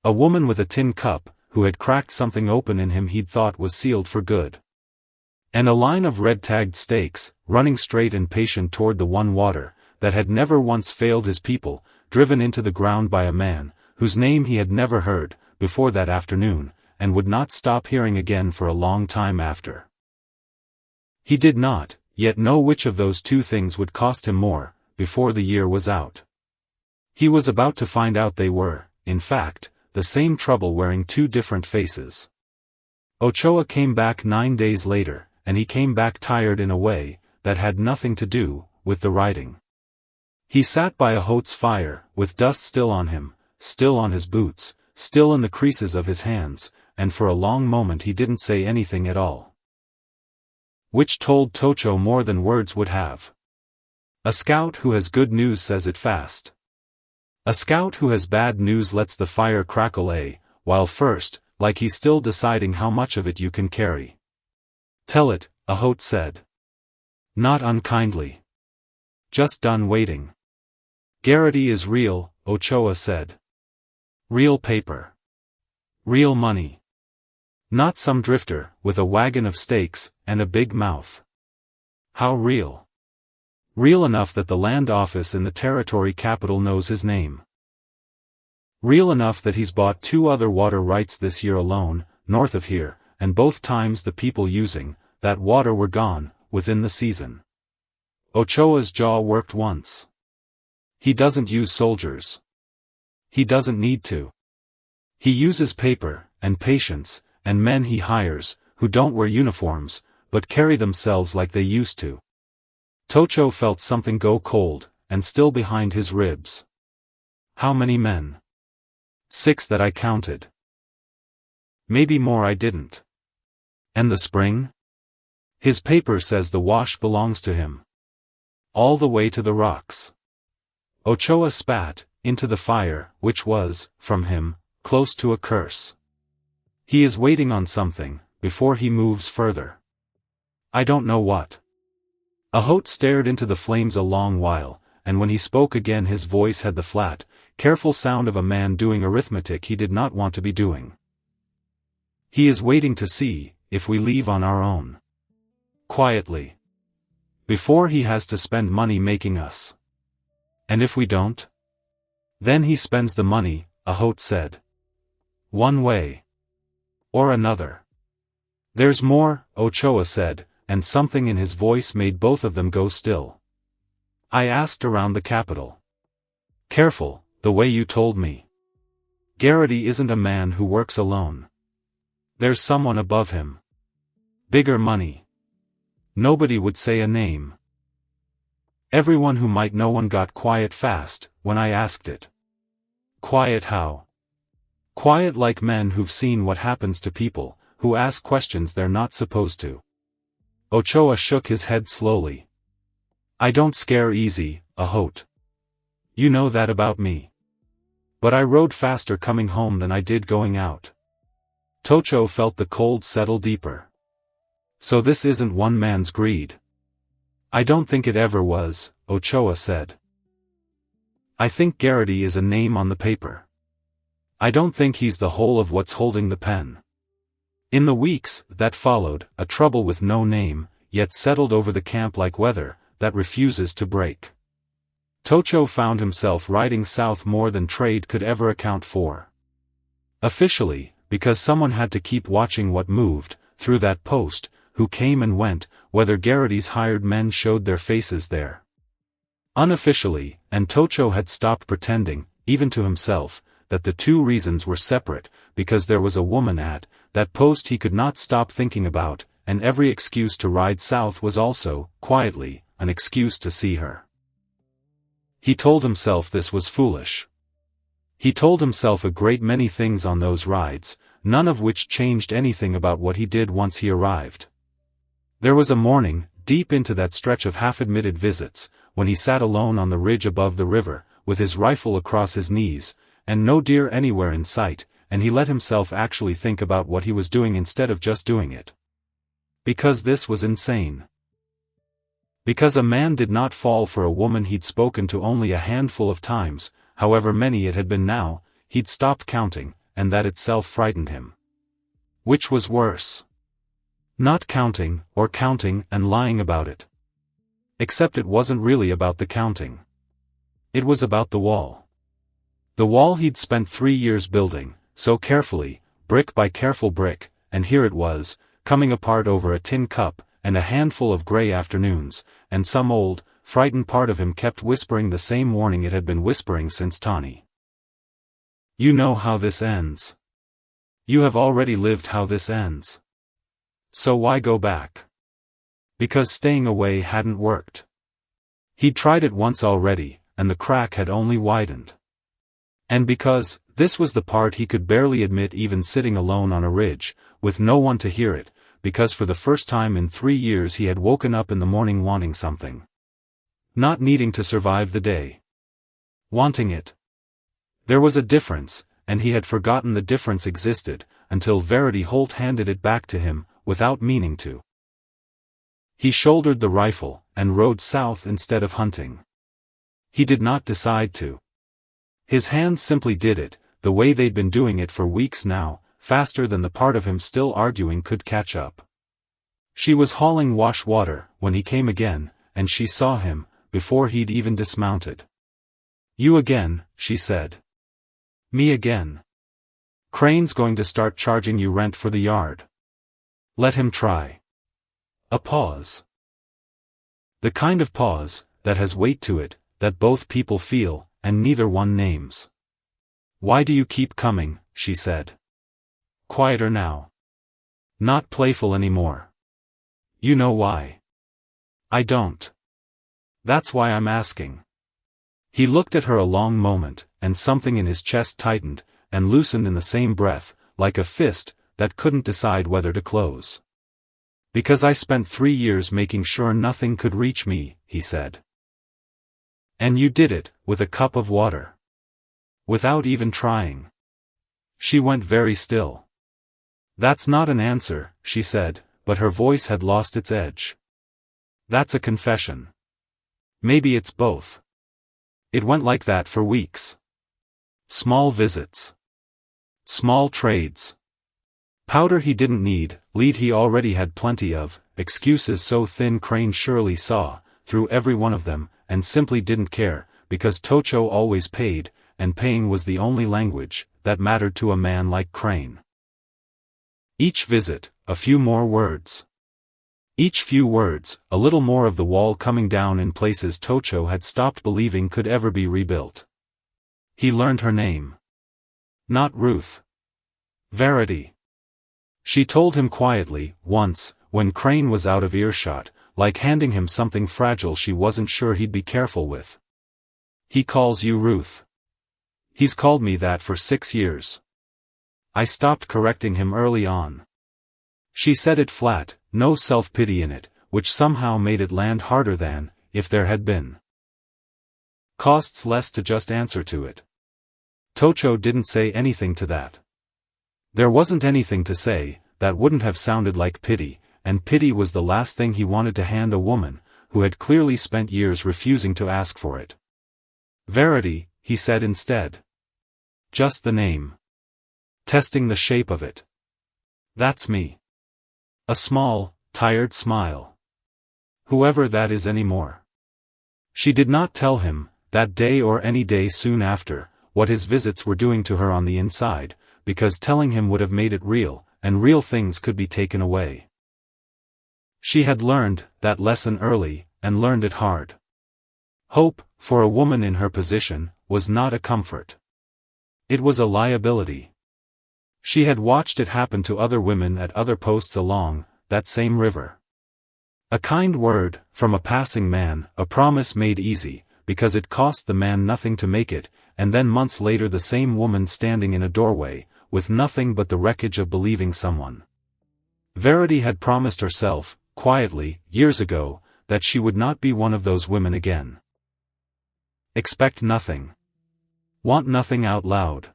A: A woman with a tin cup, who had cracked something open in him he'd thought was sealed for good. And a line of red-tagged stakes, running straight and patient toward the one water, that had never once failed his people, driven into the ground by a man, whose name he had never heard, before that afternoon, and would not stop hearing again for a long time after. He did not, yet know which of those 2 things would cost him more, before the year was out. He was about to find out they were, in fact, the same trouble wearing 2 different faces. Ochoa came back 9 days later, and he came back tired in a way that had nothing to do with the riding. He sat by a Holt's fire, with dust still on him, still on his boots, still in the creases of his hands, and for a long moment he didn't say anything at all. Which told Tocho more than words would have. A scout who has good news says it fast. A scout who has bad news lets the fire crackle while first, like he's still deciding how much of it you can carry. Tell it, a Holt said. Not unkindly. Just done waiting. Verity is real, Ochoa said. Real paper. Real money. Not some drifter, with a wagon of stakes, and a big mouth. How real? Real enough that the land office in the territory capital knows his name. Real enough that he's bought 2 other water rights this year alone, north of here, and both times the people using that water were gone, within the season. Ochoa's jaw worked once. He doesn't use soldiers. He doesn't need to. He uses paper, and patience, and men he hires, who don't wear uniforms, but carry themselves like they used to. Tocho felt something go cold, and still behind his ribs. How many men? 6 that I counted. Maybe more I didn't. And the spring? His paper says the wash belongs to him. All the way to the rocks. Ochoa spat into the fire, which was, from him, close to a curse. He is waiting on something, before he moves further. I don't know what. A Holt stared into the flames a long while, and when he spoke again his voice had the flat, careful sound of a man doing arithmetic he did not want to be doing. He is waiting to see if we leave on our own. Quietly. Before he has to spend money making us. And if we don't? Then he spends the money, a Holt said. One way. Or another. There's more, Ochoa said, and something in his voice made both of them go still. I asked around the capital. Careful, the way you told me. Verity isn't a man who works alone. There's someone above him. Bigger money. Nobody would say a name. Everyone who might know one got quiet fast, when I asked it. Quiet how? Quiet like men who've seen what happens to people, who ask questions they're not supposed to. Ochoa shook his head slowly. I don't scare easy, a Holt. You know that about me. But I rode faster coming home than I did going out. Tocho felt the cold settle deeper. So this isn't one man's greed. I don't think it ever was, Ochoa said. I think Verity is a name on the paper. I don't think he's the whole of what's holding the pen. In the weeks that followed, a trouble with no name, yet settled over the camp like weather that refuses to break. Tocho found himself riding south more than trade could ever account for. Officially, because someone had to keep watching what moved through that post, who came and went, whether Verity's hired men showed their faces there. Unofficially, and Tocho had stopped pretending, even to himself, that the two reasons were separate, because there was a woman at that post he could not stop thinking about, and every excuse to ride south was also, quietly, an excuse to see her. He told himself this was foolish. He told himself a great many things on those rides, none of which changed anything about what he did once he arrived. There was a morning, deep into that stretch of half-admitted visits, when he sat alone on the ridge above the river, with his rifle across his knees, and no deer anywhere in sight, and he let himself actually think about what he was doing instead of just doing it. Because this was insane. Because a man did not fall for a woman he'd spoken to only a handful of times, however many it had been now, he'd stopped counting, and that itself frightened him. Which was worse? Not counting, or counting and lying about it. Except it wasn't really about the counting. It was about the wall. The wall he'd spent 3 years building, so carefully, brick by careful brick, and here it was, coming apart over a tin cup, and a handful of gray afternoons, and some old, frightened part of him kept whispering the same warning it had been whispering since Tawny. You know how this ends. You have already lived how this ends. So why go back? Because staying away hadn't worked. He'd tried it once already, and the crack had only widened. And because, this was the part he could barely admit even sitting alone on a ridge, with no one to hear it, because for the first time in 3 years he had woken up in the morning wanting something. Not needing to survive the day. Wanting it. There was a difference, and he had forgotten the difference existed, until Verity Holt handed it back to him, without meaning to. He shouldered the rifle, and rode south instead of hunting. He did not decide to. His hands simply did it, the way they'd been doing it for weeks now, faster than the part of him still arguing could catch up. She was hauling wash water, when he came again, and she saw him, before he'd even dismounted. You again, she said. Me again. Crane's going to start charging you rent for the yard. Let him try. A pause. The kind of pause, that has weight to it, that both people feel, and neither one names. Why do you keep coming, she said. Quieter now. Not playful anymore. You know why. I don't. That's why I'm asking. He looked at her a long moment, and something in his chest tightened, and loosened in the same breath, like a fist, that couldn't decide whether to close. Because I spent 3 years making sure nothing could reach me, he said. And you did it, with a cup of water. Without even trying. She went very still. That's not an answer, she said, but her voice had lost its edge. That's a confession. Maybe it's both. It went like that for weeks. Small visits. Small trades. Powder he didn't need, lead he already had plenty of, excuses so thin Crane surely saw, through every one of them, and simply didn't care, because Tocho always paid, and paying was the only language that mattered to a man like Crane. Each visit, a few more words. Each few words, a little more of the wall coming down in places Tocho had stopped believing could ever be rebuilt. He learned her name. Not Ruth. Verity. She told him quietly, once, when Crane was out of earshot, like handing him something fragile she wasn't sure he'd be careful with. He calls you Ruth. He's called me that for 6 years. I stopped correcting him early on. She said it flat, no self-pity in it, which somehow made it land harder than, if there had been. Costs less to just answer to it. Tocho didn't say anything to that. There wasn't anything to say, that wouldn't have sounded like pity, and pity was the last thing he wanted to hand a woman, who had clearly spent years refusing to ask for it. Verity, he said instead. Just the name. Testing the shape of it. That's me. A small, tired smile. Whoever that is anymore. She did not tell him, that day or any day soon after, what his visits were doing to her on the inside, because telling him would have made it real, and real things could be taken away. She had learned that lesson early, and learned it hard. Hope, for a woman in her position, was not a comfort. It was a liability. She had watched it happen to other women at other posts along that same river. A kind word, from a passing man, a promise made easy, because it cost the man nothing to make it, and then months later the same woman standing in a doorway, with nothing but the wreckage of believing someone. Verity had promised herself, quietly, years ago, that she would not be one of those women again. Expect nothing. Want nothing out loud.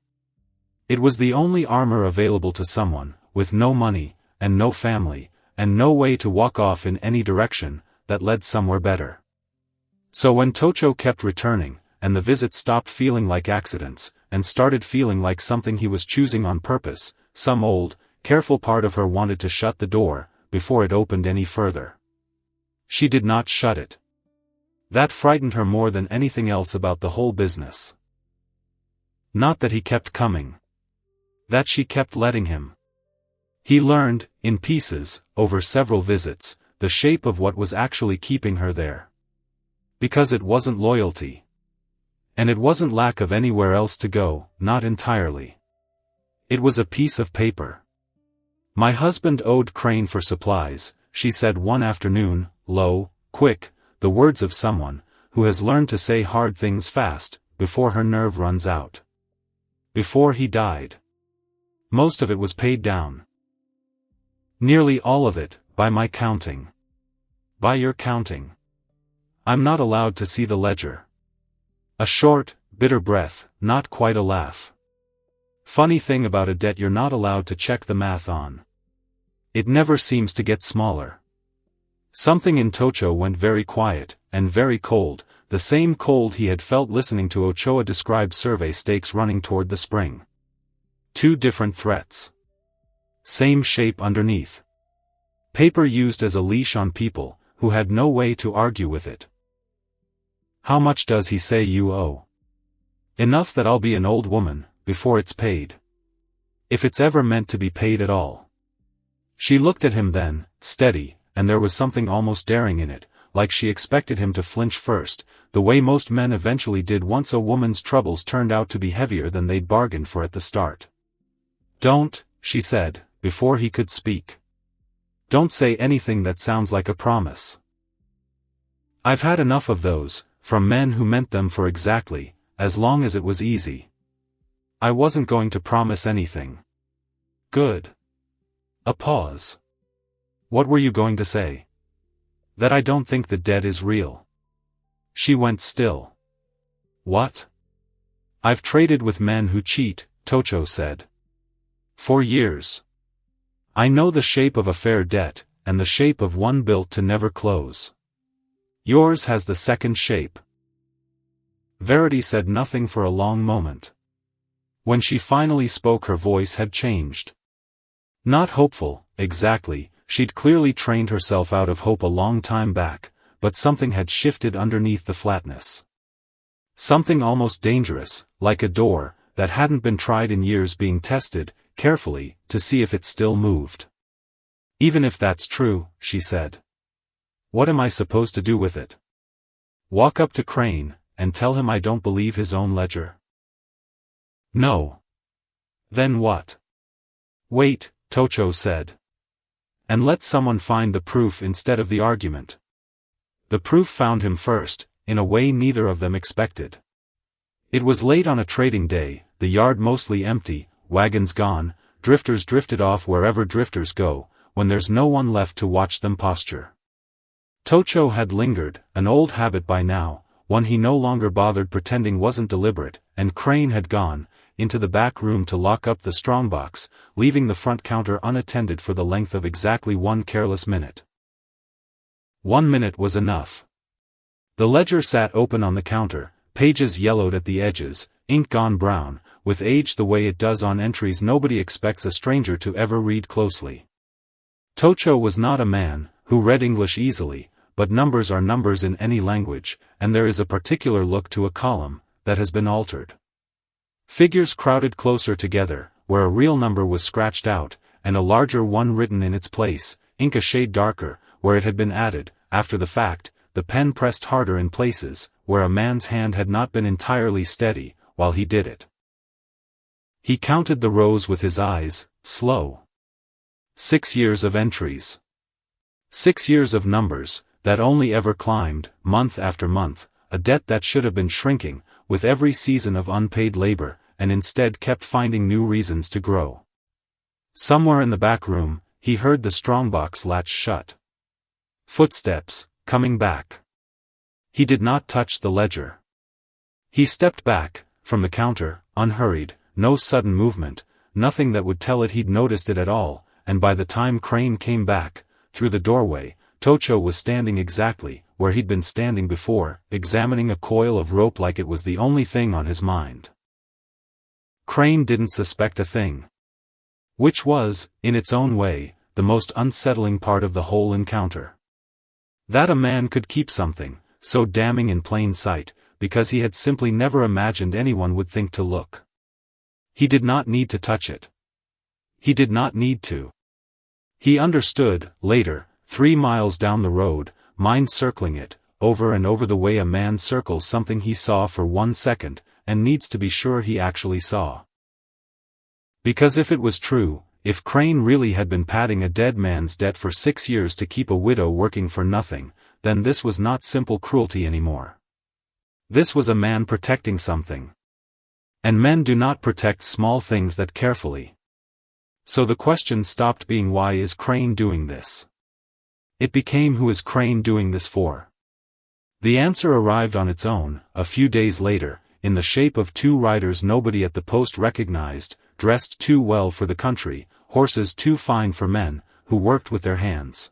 A: It was the only armor available to someone, with no money, and no family, and no way to walk off in any direction, that led somewhere better. So when Tocho kept returning, and the visits stopped feeling like accidents, and started feeling like something he was choosing on purpose, some old, careful part of her wanted to shut the door, before it opened any further. She did not shut it. That frightened her more than anything else about the whole business. Not that he kept coming. That she kept letting him. He learned, in pieces, over several visits, the shape of what was actually keeping her there. Because it wasn't loyalty. And it wasn't lack of anywhere else to go, not entirely. It was a piece of paper. My husband owed Crane for supplies, she said one afternoon, low, quick, the words of someone who has learned to say hard things fast, before her nerve runs out. Before he died. Most of it was paid down. Nearly all of it, by my counting. By your counting. I'm not allowed to see the ledger. A short, bitter breath, not quite a laugh. Funny thing about a debt you're not allowed to check the math on. It never seems to get smaller. Something in Tocho went very quiet, and very cold, the same cold he had felt listening to Ochoa describe survey stakes running toward the spring. Two different threats. Same shape underneath. Paper used as a leash on people, who had no way to argue with it. How much does he say you owe? Enough that I'll be an old woman, before it's paid. If it's ever meant to be paid at all. She looked at him then, steady, and there was something almost daring in it, like she expected him to flinch first, the way most men eventually did once a woman's troubles turned out to be heavier than they'd bargained for at the start. Don't, she said, before he could speak. Don't say anything that sounds like a promise. I've had enough of those, from men who meant them for exactly, as long as it was easy. I wasn't going to promise anything. Good. A pause. What were you going to say? That I don't think the debt is real. She went still. What? I've traded with men who cheat, Tocho said. For years. I know the shape of a fair debt, and the shape of one built to never close. Yours has the second shape. Verity said nothing for a long moment. When she finally spoke her voice had changed. Not hopeful, exactly, she'd clearly trained herself out of hope a long time back, but something had shifted underneath the flatness. Something almost dangerous, like a door, that hadn't been tried in years being tested, carefully, to see if it still moved. Even if that's true, she said. What am I supposed to do with it? Walk up to Crane, and tell him I don't believe his own ledger? No. Then what? Wait, Tocho said. And let someone find the proof instead of the argument. The proof found him first, in a way neither of them expected. It was late on a trading day, the yard mostly empty, wagons gone, drifters drifted off wherever drifters go, when there's no one left to watch them posture. Tocho had lingered, an old habit by now, one he no longer bothered pretending wasn't deliberate, and Crane had gone, into the back room to lock up the strongbox, leaving the front counter unattended for the length of exactly 1 careless minute. 1 minute was enough. The ledger sat open on the counter, pages yellowed at the edges, ink gone brown, with age the way it does on entries nobody expects a stranger to ever read closely. Tocho was not a man who read English easily, but numbers are numbers in any language, and there is a particular look to a column that has been altered. Figures crowded closer together, where a real number was scratched out, and a larger one written in its place, ink a shade darker, where it had been added, after the fact, the pen pressed harder in places, where a man's hand had not been entirely steady, while he did it. He counted the rows with his eyes, slow. 6 years of entries. 6 years of numbers, that only ever climbed, month after month, a debt that should have been shrinking, with every season of unpaid labor, and instead kept finding new reasons to grow. Somewhere in the back room, he heard the strongbox latch shut. Footsteps, coming back. He did not touch the ledger. He stepped back, from the counter, unhurried, no sudden movement, nothing that would tell it he'd noticed it at all, and by the time Crane came back, through the doorway, Tocho was standing exactly where he'd been standing before, examining a coil of rope like it was the only thing on his mind. Crane didn't suspect a thing. Which was, in its own way, the most unsettling part of the whole encounter. That a man could keep something so damning in plain sight, because he had simply never imagined anyone would think to look. He did not need to touch it. He did not need to. He understood, later, 3 miles down the road, mind circling it, over and over the way a man circles something he saw for 1 second, and needs to be sure he actually saw. Because if it was true, if Crane really had been padding a dead man's debt for 6 years to keep a widow working for nothing, then this was not simple cruelty anymore. This was a man protecting something. And men do not protect small things that carefully. So the question stopped being why is Crane doing this? It became who is Crane doing this for? The answer arrived on its own, a few days later, in the shape of 2 riders nobody at the post recognized, dressed too well for the country, horses too fine for men, who worked with their hands.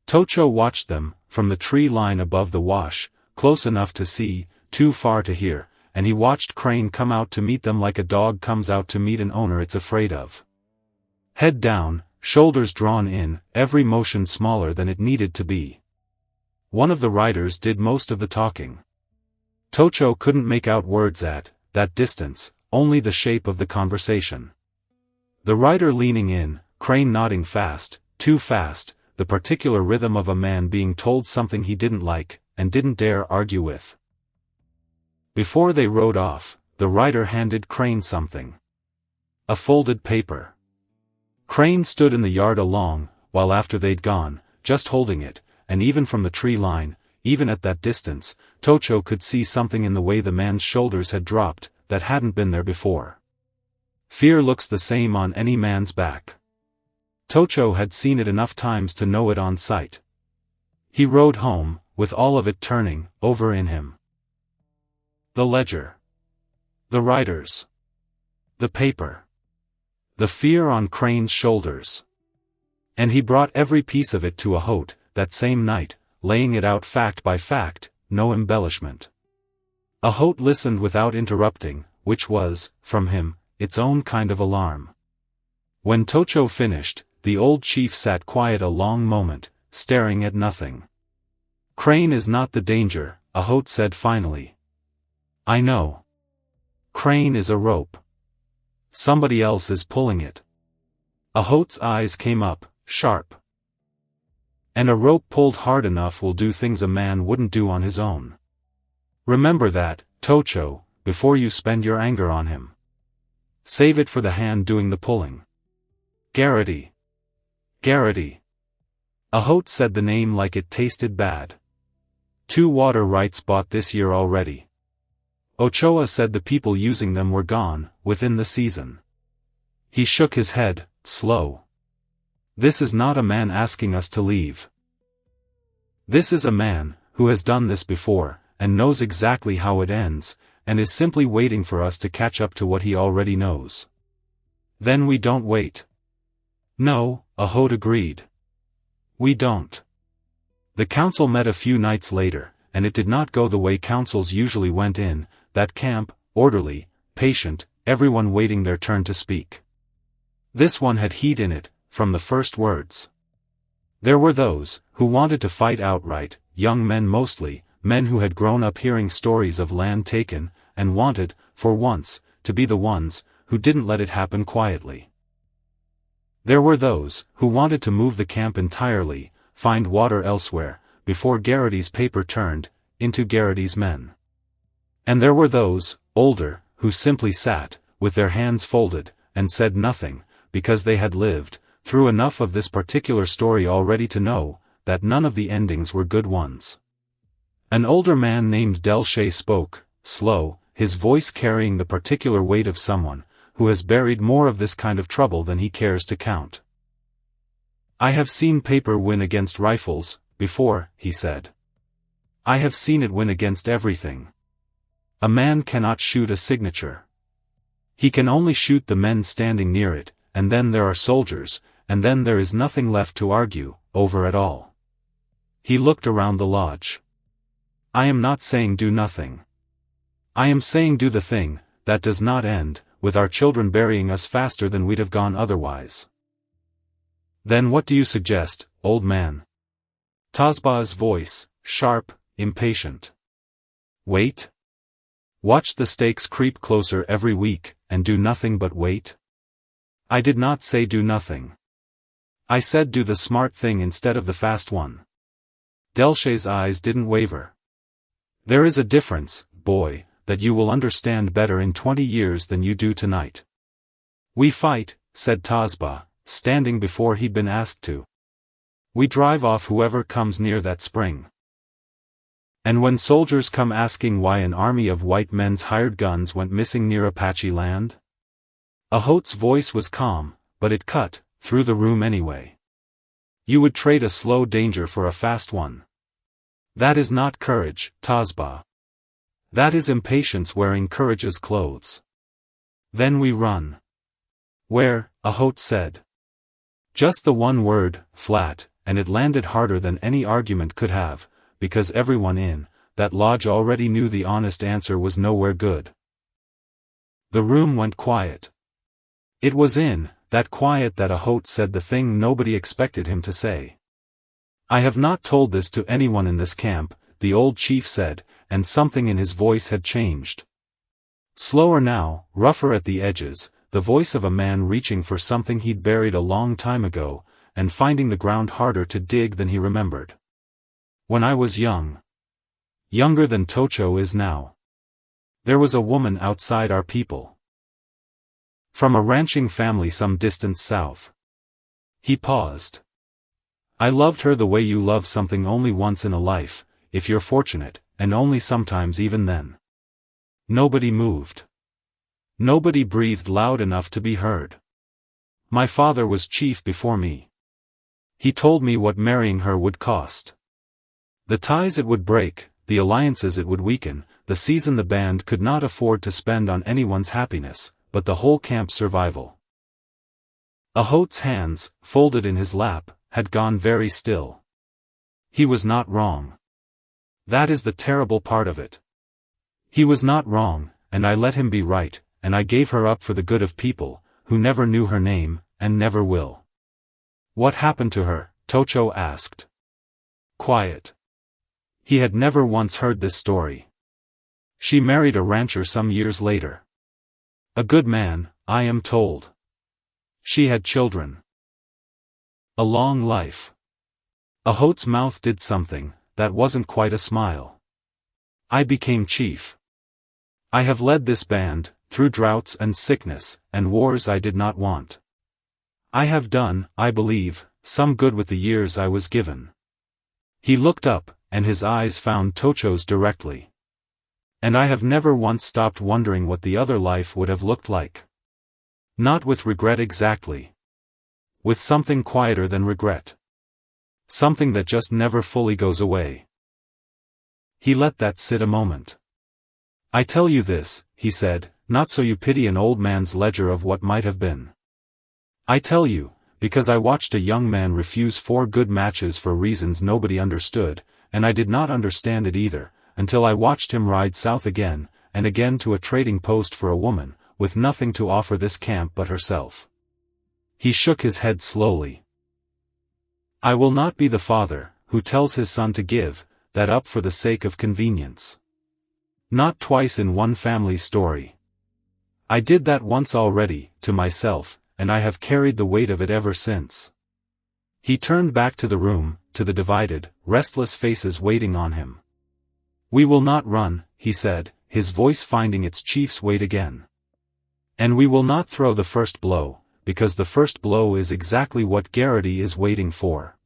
A: Tocho watched them, from the tree line above the wash, close enough to see, too far to hear, and he watched Crane come out to meet them like a dog comes out to meet an owner it's afraid of. Head down, shoulders drawn in, every motion smaller than it needed to be. One of the riders did most of the talking. Tocho couldn't make out words at that distance, only the shape of the conversation. The rider leaning in, Crane nodding fast, too fast, the particular rhythm of a man being told something he didn't like, and didn't dare argue with. Before they rode off, the rider handed Crane something. A folded paper. Crane stood in the yard along, while after they'd gone, just holding it, and even from the tree line, even at that distance, Tocho could see something in the way the man's shoulders had dropped, that hadn't been there before. Fear looks the same on any man's back. Tocho had seen it enough times to know it on sight. He rode home, with all of it turning over in him. The ledger. The riders. The paper. The fear on Crane's shoulders. And he brought every piece of it to a Holt, that same night, laying it out fact by fact, no embellishment. A Holt listened without interrupting, which was, from him, its own kind of alarm. When Tocho finished, the old chief sat quiet a long moment, staring at nothing. Crane is not the danger, a Holt said finally. I know. Crane is a rope. Somebody else is pulling it. A Holt's eyes came up, sharp. And a rope pulled hard enough will do things a man wouldn't do on his own. Remember that, Tocho, before you spend your anger on him. Save it for the hand doing the pulling. Verity. Verity. A Holt said the name like it tasted bad. 2 water rights bought this year already. Ochoa said the people using them were gone, within the season. He shook his head, slow. This is not a man asking us to leave. This is a man, who has done this before, and knows exactly how it ends, and is simply waiting for us to catch up to what he already knows. Then we don't wait. No, a Holt agreed. We don't. The council met a few nights later, and it did not go the way councils usually went in, that camp, orderly, patient, everyone waiting their turn to speak. This one had heat in it, from the first words. There were those who wanted to fight outright, young men mostly, men who had grown up hearing stories of land taken, and wanted, for once, to be the ones who didn't let it happen quietly. There were those who wanted to move the camp entirely, find water elsewhere, before Verity's paper turned into Verity's men. And there were those, older, who simply sat, with their hands folded, and said nothing, because they had lived through enough of this particular story already to know that none of the endings were good ones. An older man named Delche spoke, slow, his voice carrying the particular weight of someone who has buried more of this kind of trouble than he cares to count. I have seen paper win against rifles, before, he said. I have seen it win against everything. A man cannot shoot a signature. He can only shoot the men standing near it, and then there are soldiers, and then there is nothing left to argue over at all. He looked around the lodge. I am not saying do nothing. I am saying do the thing that does not end with our children burying us faster than we'd have gone otherwise. Then what do you suggest, old man? Tazba's voice, sharp, impatient. Wait? Watch the stakes creep closer every week, and do nothing but wait? I did not say do nothing. I said do the smart thing instead of the fast one. Delche's eyes didn't waver. There is a difference, boy, that you will understand better in 20 years than you do tonight. We fight, said Tazba, standing before he'd been asked to. We drive off whoever comes near that spring. And when soldiers come asking why an army of white men's hired guns went missing near Apache land? Ahot's voice was calm, but it cut through the room anyway. You would trade a slow danger for a fast one. That is not courage, Tazba. That is impatience wearing courage's clothes. Then we run. Where? Ahot said. Just the one word, flat, and it landed harder than any argument could have, because everyone in that lodge already knew the honest answer was nowhere good. The room went quiet. It was in that quiet that Ahot said the thing nobody expected him to say. I have not told this to anyone in this camp, the old chief said, and something in his voice had changed. Slower now, rougher at the edges, the voice of a man reaching for something he'd buried a long time ago, and finding the ground harder to dig than he remembered. When I was young. Younger than Tocho is now. There was a woman outside our people. From a ranching family some distance south. He paused. I loved her the way you love something only once in a life, if you're fortunate, and only sometimes even then. Nobody moved. Nobody breathed loud enough to be heard. My father was chief before me. He told me what marrying her would cost. The ties it would break, the alliances it would weaken, the season the band could not afford to spend on anyone's happiness, but the whole camp's survival. Ahot's hands, folded in his lap, had gone very still. He was not wrong. That is the terrible part of it. He was not wrong, and I let him be right, and I gave her up for the good of people, who never knew her name, and never will. What happened to her? Tocho asked. Quiet. He had never once heard this story. She married a rancher some years later. A good man, I am told. She had children. A long life. Ahot's mouth did something that wasn't quite a smile. I became chief. I have led this band through droughts and sickness and wars I did not want. I have done, I believe, some good with the years I was given. He looked up, and his eyes found Tocho's directly. And I have never once stopped wondering what the other life would have looked like. Not with regret exactly. With something quieter than regret. Something that just never fully goes away. He let that sit a moment. I tell you this, he said, not so you pity an old man's ledger of what might have been. I tell you, because I watched a young man refuse 4 good matches for reasons nobody understood, and I did not understand it either, until I watched him ride south again, and again to a trading post for a woman, with nothing to offer this camp but herself. He shook his head slowly. I will not be the father, who tells his son to give that up for the sake of convenience. Not twice in one family's story. I did that once already, to myself, and I have carried the weight of it ever since. He turned back to the room, to the divided, restless faces waiting on him. We will not run, he said, his voice finding its chief's weight again. And we will not throw the first blow, because the first blow is exactly what Verity is waiting for.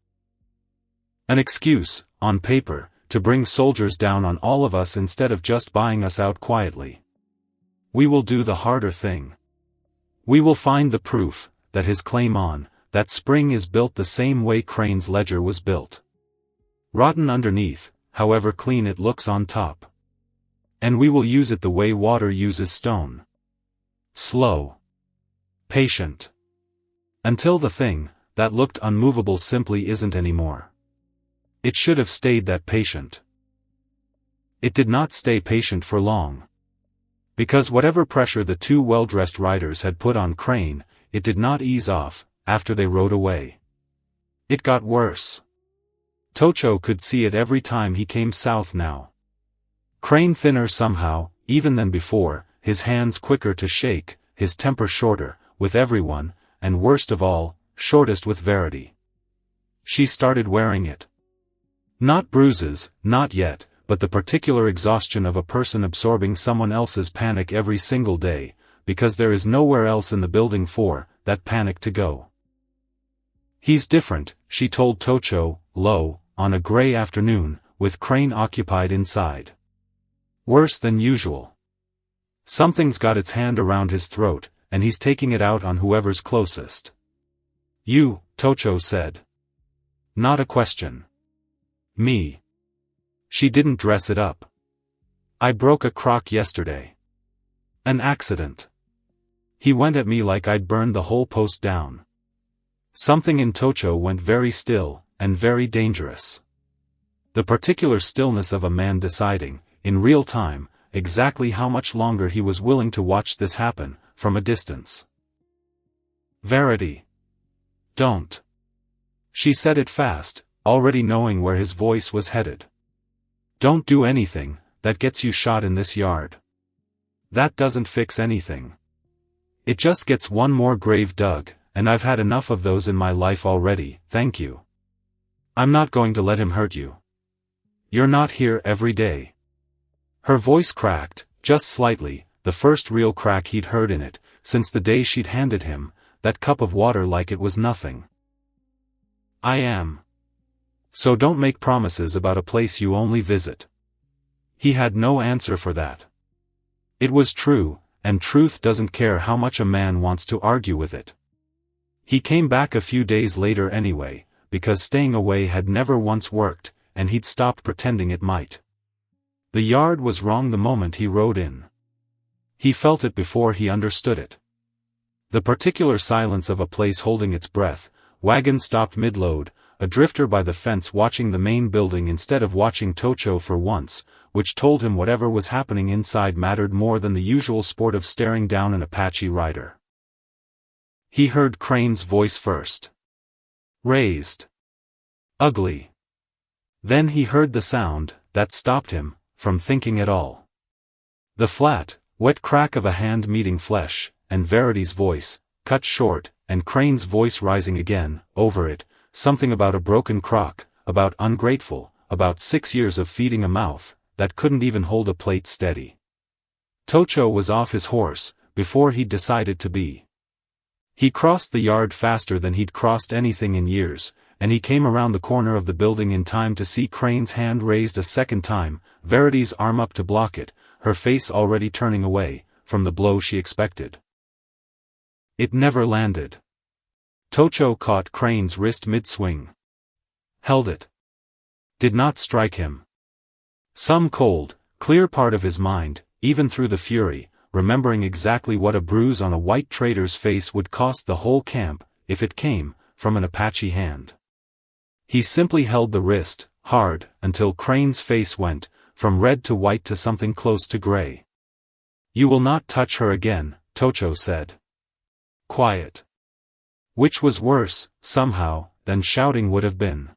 A: An excuse, on paper, to bring soldiers down on all of us instead of just buying us out quietly. We will do the harder thing. We will find the proof that his claim on that spring is built the same way Crane's ledger was built. Rotten underneath, however clean it looks on top. And we will use it the way water uses stone. Slow. Patient. Until the thing that looked unmovable simply isn't anymore. It should have stayed that patient. It did not stay patient for long. Because whatever pressure the two well-dressed riders had put on Crane, it did not ease off, after they rode away. It got worse. Tocho could see it every time he came south now. Crane thinner somehow, even than before, his hands quicker to shake, his temper shorter, with everyone, and worst of all, shortest with Verity. She started wearing it. Not bruises, not yet, but the particular exhaustion of a person absorbing someone else's panic every single day, because there is nowhere else in the building for that panic to go. He's different, she told Tocho, low, on a gray afternoon, with Crane occupied inside. Worse than usual. Something's got its hand around his throat, and he's taking it out on whoever's closest. You, Tocho said. Not a question. Me. She didn't dress it up. I broke a crock yesterday. An accident. He went at me like I'd burned the whole post down. Something in Tocho went very still, and very dangerous. The particular stillness of a man deciding, in real time, exactly how much longer he was willing to watch this happen, from a distance. Verity. Don't. She said it fast, already knowing where his voice was headed. Don't do anything that gets you shot in this yard. That doesn't fix anything. It just gets one more grave dug, and I've had enough of those in my life already, thank you. I'm not going to let him hurt you. You're not here every day. Her voice cracked, just slightly, the first real crack he'd heard in it, since the day she'd handed him that cup of water like it was nothing. I am. So don't make promises about a place you only visit. He had no answer for that. It was true, and truth doesn't care how much a man wants to argue with it. He came back a few days later anyway, because staying away had never once worked, and he'd stopped pretending it might. The yard was wrong the moment he rode in. He felt it before he understood it. The particular silence of a place holding its breath, wagon stopped mid-load, a drifter by the fence watching the main building instead of watching Tocho for once, which told him whatever was happening inside mattered more than the usual sport of staring down an Apache rider. He heard Crane's voice first. Raised. Ugly. Then he heard the sound that stopped him from thinking at all. The flat, wet crack of a hand meeting flesh, and Verity's voice, cut short, and Crane's voice rising again, over it, something about a broken crock, about ungrateful, about 6 years of feeding a mouth that couldn't even hold a plate steady. Tocho was off his horse, before he'd decided to be. He crossed the yard faster than he'd crossed anything in years, and he came around the corner of the building in time to see Crane's hand raised a second time, Verity's arm up to block it, her face already turning away from the blow she expected. It never landed. Tocho caught Crane's wrist mid-swing. Held it. Did not strike him. Some cold, clear part of his mind, even through the fury, remembering exactly what a bruise on a white trader's face would cost the whole camp, if it came from an Apache hand. He simply held the wrist, hard, until Crane's face went from red to white to something close to gray. You will not touch her again, Tocho said. Quiet. Which was worse, somehow, than shouting would have been.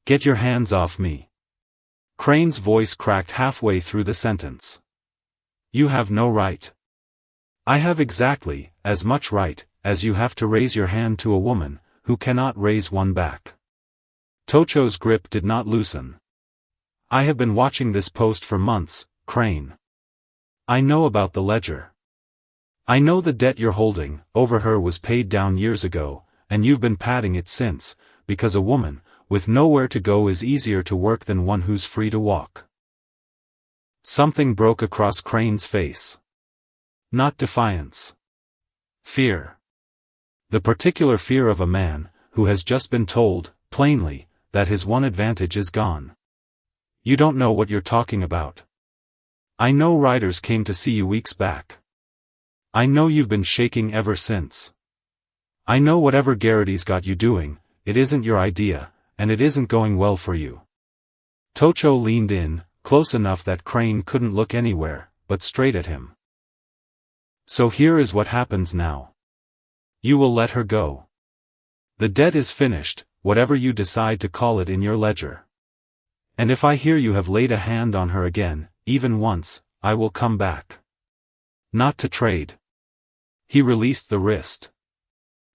A: Get your hands off me. Crane's voice cracked halfway through the sentence. You have no right. I have exactly as much right as you have to raise your hand to a woman who cannot raise one back. Tocho's grip did not loosen. I have been watching this post for months, Crane. I know about the ledger. I know the debt you're holding over her was paid down years ago, and you've been padding it since, because a woman with nowhere to go is easier to work than one who's free to walk. Something broke across Crane's face. Not defiance. Fear. The particular fear of a man who has just been told, plainly, that his one advantage is gone. You don't know what you're talking about. I know riders came to see you weeks back. I know you've been shaking ever since. I know whatever Verity's got you doing, it isn't your idea, and it isn't going well for you. Tocho leaned in, close enough that Crane couldn't look anywhere, but straight at him. So here is what happens now. You will let her go. The debt is finished, whatever you decide to call it in your ledger. And if I hear you have laid a hand on her again, even once, I will come back. Not to trade. He released the wrist.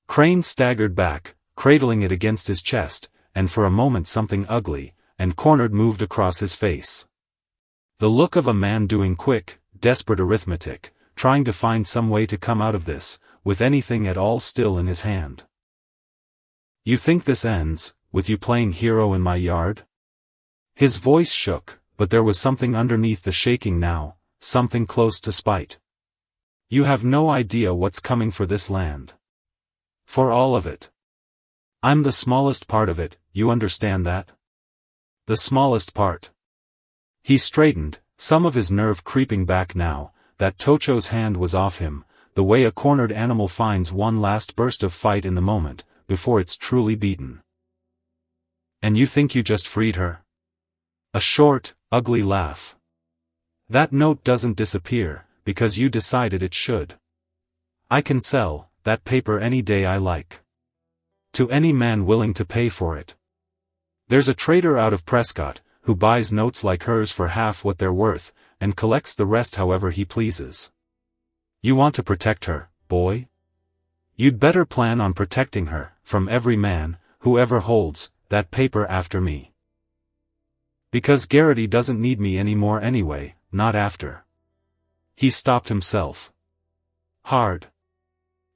A: Crane staggered back, cradling it against his chest, and for a moment something ugly and cornered moved across his face. The look of a man doing quick, desperate arithmetic, trying to find some way to come out of this, with anything at all still in his hand. You think this ends with you playing hero in my yard? His voice shook, but there was something underneath the shaking now, something close to spite. You have no idea what's coming for this land. For all of it. I'm the smallest part of it, you understand that? The smallest part. He straightened, some of his nerve creeping back now, that Tocho's hand was off him, the way a cornered animal finds one last burst of fight in the moment, before it's truly beaten. And you think you just freed her? A short, ugly laugh. That note doesn't disappear, because you decided it should. I can sell that paper any day I like. To any man willing to pay for it. There's a trader out of Prescott, who buys notes like hers for half what they're worth, and collects the rest however he pleases. You want to protect her, boy? You'd better plan on protecting her, from every man, whoever holds that paper after me. Because Verity doesn't need me anymore anyway, not after. He stopped himself. Hard.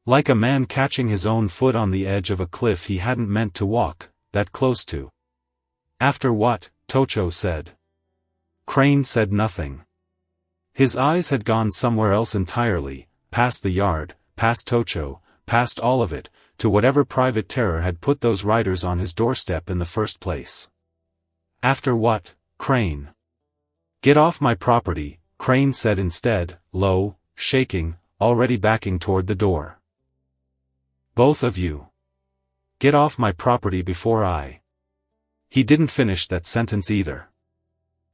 A: Like a man catching his own foot on the edge of a cliff he hadn't meant to walk that close to. After what? Tocho said. Crane said nothing. His eyes had gone somewhere else entirely, past the yard, past Tocho, past all of it, to whatever private terror had put those riders on his doorstep in the first place. After what, Crane? Get off my property, Crane said instead, low, shaking, already backing toward the door. Both of you. Get off my property before I. He didn't finish that sentence either.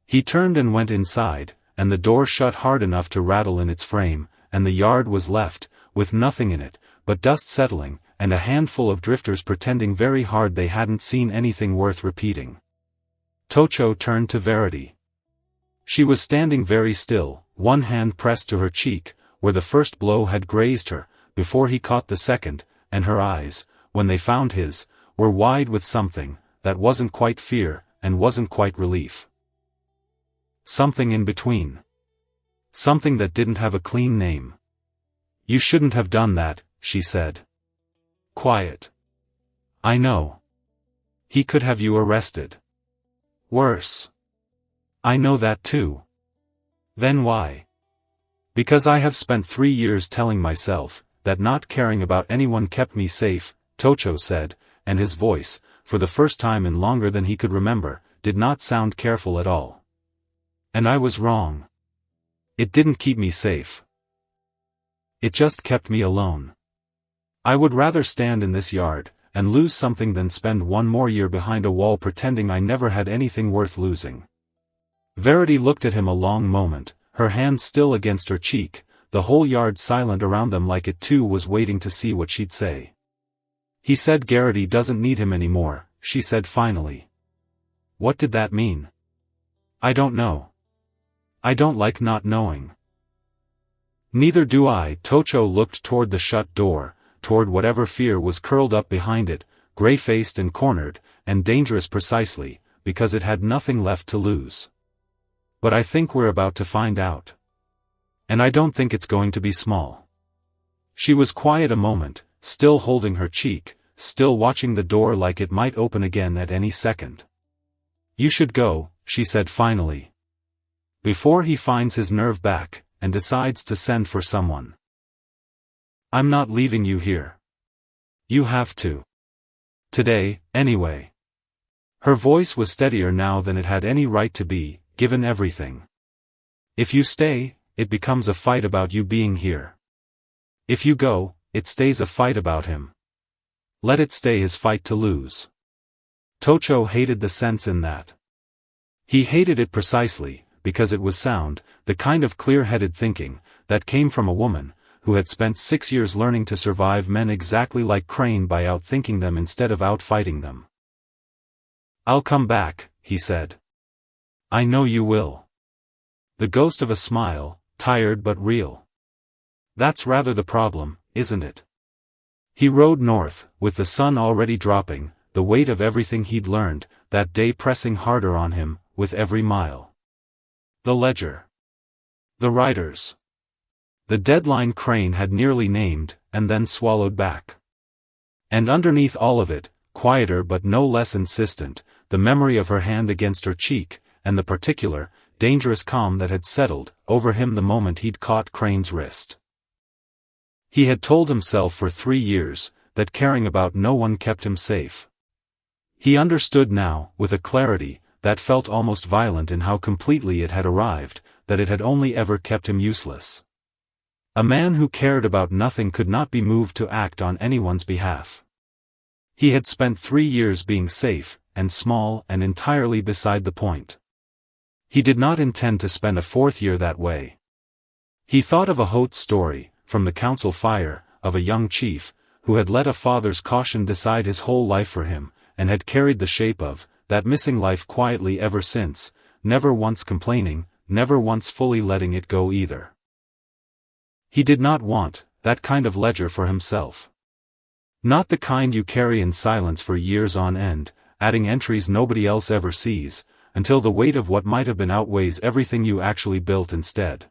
A: He turned and went inside, and the door shut hard enough to rattle in its frame, and the yard was left, with nothing in it, but dust settling, and a handful of drifters pretending very hard they hadn't seen anything worth repeating. Tocho turned to Verity. She was standing very still, one hand pressed to her cheek, where the first blow had grazed her, before he caught the second, and her eyes, when they found his, were wide with something that wasn't quite fear, and wasn't quite relief. Something in between. Something that didn't have a clean name. You shouldn't have done that, she said. Quiet. I know. He could have you arrested. Worse. I know that too. Then why? Because I have spent 3 years telling myself that not caring about anyone kept me safe, Tocho said, and his voice, for the first time in longer than he could remember, did not sound careful at all. And I was wrong. It didn't keep me safe. It just kept me alone. I would rather stand in this yard, and lose something than spend one more year behind a wall pretending I never had anything worth losing. Verity looked at him a long moment, her hand still against her cheek, the whole yard silent around them like it too was waiting to see what she'd say. "He said Verity doesn't need him anymore," she said finally. "What did that mean?" "I don't know. I don't like not knowing." "Neither do I." Tocho looked toward the shut door, toward whatever fear was curled up behind it, gray-faced and cornered, and dangerous precisely, because it had nothing left to lose. "But I think we're about to find out. And I don't think it's going to be small." She was quiet a moment, still holding her cheek, still watching the door like it might open again at any second. "You should go," she said finally. "Before he finds his nerve back, and decides to send for someone. I'm not leaving you here. You have to. Today, anyway." Her voice was steadier now than it had any right to be, given everything. "If you stay, it becomes a fight about you being here. If you go, it stays a fight about him. Let it stay his fight to lose." Tocho hated the sense in that. He hated it precisely, because it was sound, the kind of clear-headed thinking, that came from a woman, who had spent 6 years learning to survive men exactly like Crane by outthinking them instead of outfighting them. "I'll come back," he said. "I know you will." The ghost of a smile, tired but real. "That's rather the problem, isn't it?" He rode north, with the sun already dropping, the weight of everything he'd learned, that day pressing harder on him, with every mile. The ledger. The writers. The deadline Crane had nearly named, and then swallowed back. And underneath all of it, quieter but no less insistent, the memory of her hand against her cheek, and the particular, dangerous calm that had settled over him the moment he'd caught Crane's wrist. He had told himself for 3 years, that caring about no one kept him safe. He understood now, with a clarity, that felt almost violent in how completely it had arrived, that it had only ever kept him useless. A man who cared about nothing could not be moved to act on anyone's behalf. He had spent 3 years being safe, and small and entirely beside the point. He did not intend to spend a 4th year that way. He thought of a Holt story, from the council fire, of a young chief, who had let a father's caution decide his whole life for him, and had carried the shape of that missing life quietly ever since, never once complaining, never once fully letting it go either. He did not want that kind of ledger for himself. Not the kind you carry in silence for years on end, adding entries nobody else ever sees, until the weight of what might have been outweighs everything you actually built instead.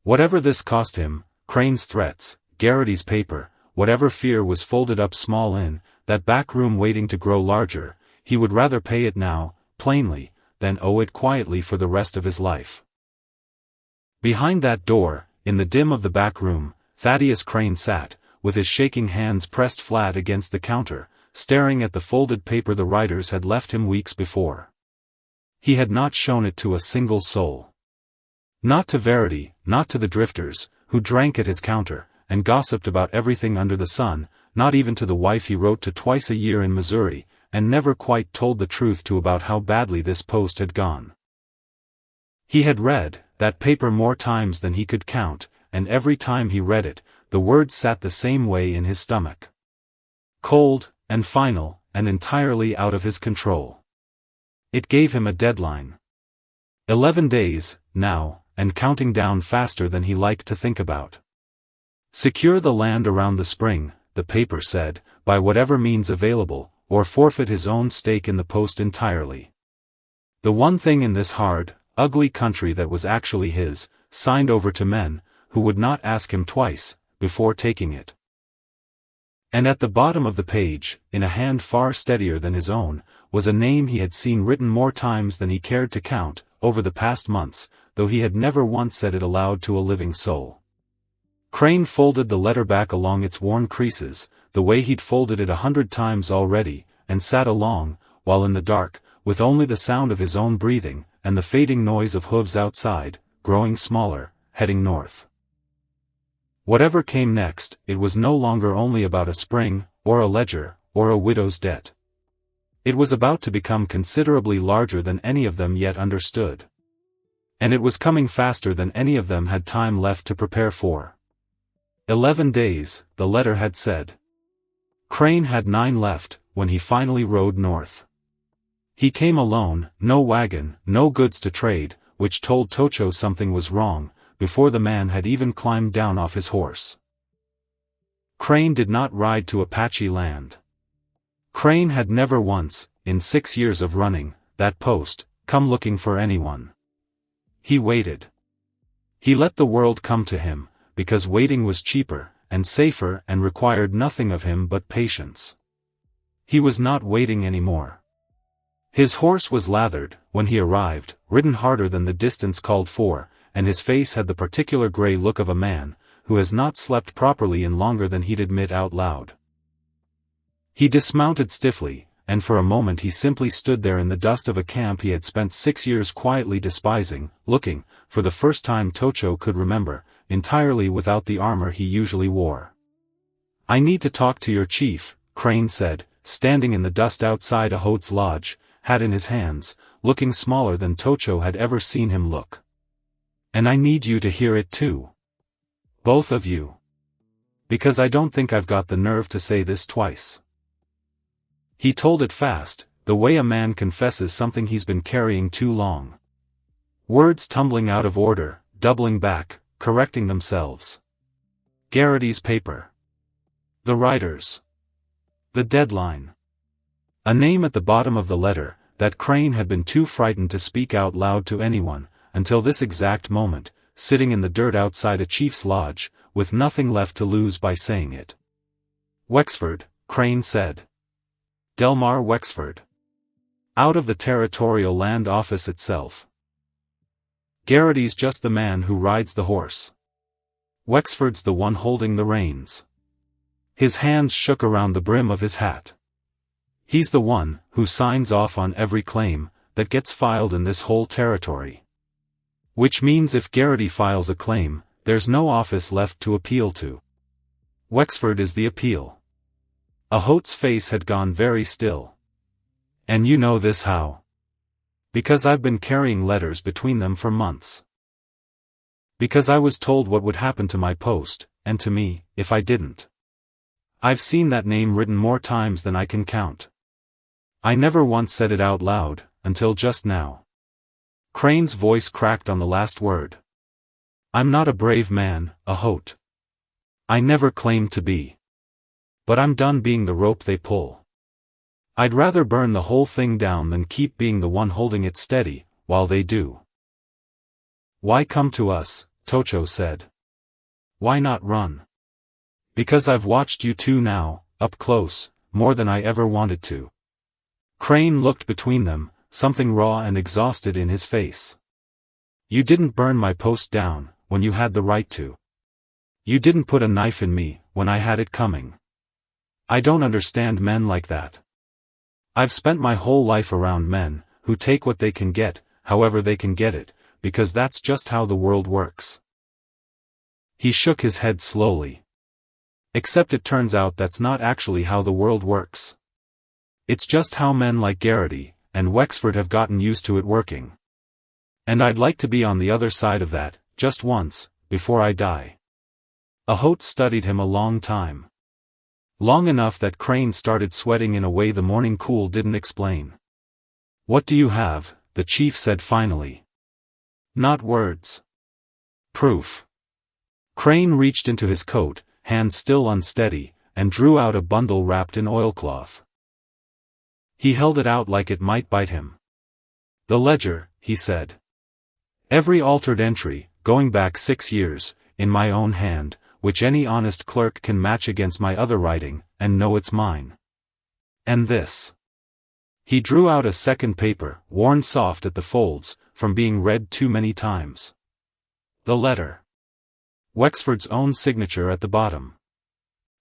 A: Whatever this cost him, Crane's threats, Verity's paper, whatever fear was folded up small in that back room waiting to grow larger, he would rather pay it now, plainly, than owe it quietly for the rest of his life. Behind that door, in the dim of the back room, Thaddeus Crane sat, with his shaking hands pressed flat against the counter, staring at the folded paper the writers had left him weeks before. He had not shown it to a single soul. Not to Verity, not to the drifters, who drank at his counter, and gossiped about everything under the sun, not even to the wife he wrote to twice a year in Missouri, and never quite told the truth to about how badly this post had gone. He had read that paper more times than he could count, and every time he read it, the words sat the same way in his stomach. Cold, and final, and entirely out of his control. It gave him a deadline. 11 days, now, and counting down faster than he liked to think about. Secure the land around the spring, the paper said, by whatever means available, or forfeit his own stake in the post entirely. The one thing in this hard, ugly country that was actually his, signed over to men, who would not ask him twice, before taking it. And at the bottom of the page, in a hand far steadier than his own, was a name he had seen written more times than he cared to count, over the past months, though he had never once said it aloud to a living soul. Crane folded the letter back along its worn creases, the way he'd folded it 100 times already, and sat along, while in the dark, with only the sound of his own breathing, and the fading noise of hooves outside, growing smaller, heading north. Whatever came next, it was no longer only about a spring, or a ledger, or a widow's debt. It was about to become considerably larger than any of them yet understood. And it was coming faster than any of them had time left to prepare for. 11 days, the letter had said. Crane had 9 left, when he finally rode north. He came alone, no wagon, no goods to trade, which told Tocho something was wrong, before the man had even climbed down off his horse. Crane did not ride to Apache land. Crane had never once, in 6 years of running that post, come looking for anyone. He waited. He let the world come to him, because waiting was cheaper, and safer and required nothing of him but patience. He was not waiting anymore. His horse was lathered, when he arrived, ridden harder than the distance called for, and his face had the particular gray look of a man, who has not slept properly in longer than he'd admit out loud. He dismounted stiffly, and for a moment he simply stood there in the dust of a camp he had spent 6 years quietly despising, looking, for the first time Tocho could remember, entirely without the armor he usually wore. "I need to talk to your chief," Crane said, standing in the dust outside a Holt's lodge, hat in his hands, looking smaller than Tocho had ever seen him look. "And I need you to hear it too. Both of you. Because I don't think I've got the nerve to say this twice." He told it fast, the way a man confesses something he's been carrying too long. Words tumbling out of order, doubling back, correcting themselves. Verity's paper. The writers. The deadline. A name at the bottom of the letter, that Crane had been too frightened to speak out loud to anyone, until this exact moment, sitting in the dirt outside a chief's lodge, with nothing left to lose by saying it. "Wexford," Crane said. "Delmar Wexford. Out of the Territorial Land Office itself. Verity's just the man who rides the horse. Wexford's the one holding the reins." His hands shook around the brim of his hat. "He's the one who signs off on every claim that gets filed in this whole territory. Which means if Verity files a claim, there's no office left to appeal to. Wexford is the appeal." Holt's face had gone very still. "And you know this how?" "Because I've been carrying letters between them for months. Because I was told what would happen to my post, and to me, if I didn't. I've seen that name written more times than I can count. I never once said it out loud, until just now." Crane's voice cracked on the last word. "I'm not a brave man, Holt. I never claimed to be. But I'm done being the rope they pull. I'd rather burn the whole thing down than keep being the one holding it steady, while they do." "Why come to us?" Tocho said. "Why not run?" "Because I've watched you two now, up close, more than I ever wanted to." Crane looked between them, something raw and exhausted in his face. "You didn't burn my post down, when you had the right to. You didn't put a knife in me, when I had it coming. I don't understand men like that. I've spent my whole life around men, who take what they can get, however they can get it, because that's just how the world works." He shook his head slowly. "Except it turns out that's not actually how the world works. It's just how men like Verity and Wexford have gotten used to it working. And I'd like to be on the other side of that, just once, before I die." Holt studied him a long time. Long enough that Crane started sweating in a way the morning cool didn't explain. "What do you have?" the chief said finally. "Not words. Proof." Crane reached into his coat, hand still unsteady, and drew out a bundle wrapped in oilcloth. He held it out like it might bite him. "The ledger," he said. "Every altered entry, going back 6 years, in my own hand, which any honest clerk can match against my other writing, and know it's mine. And this." He drew out a second paper, worn soft at the folds, from being read too many times. The letter. Wexford's own signature at the bottom.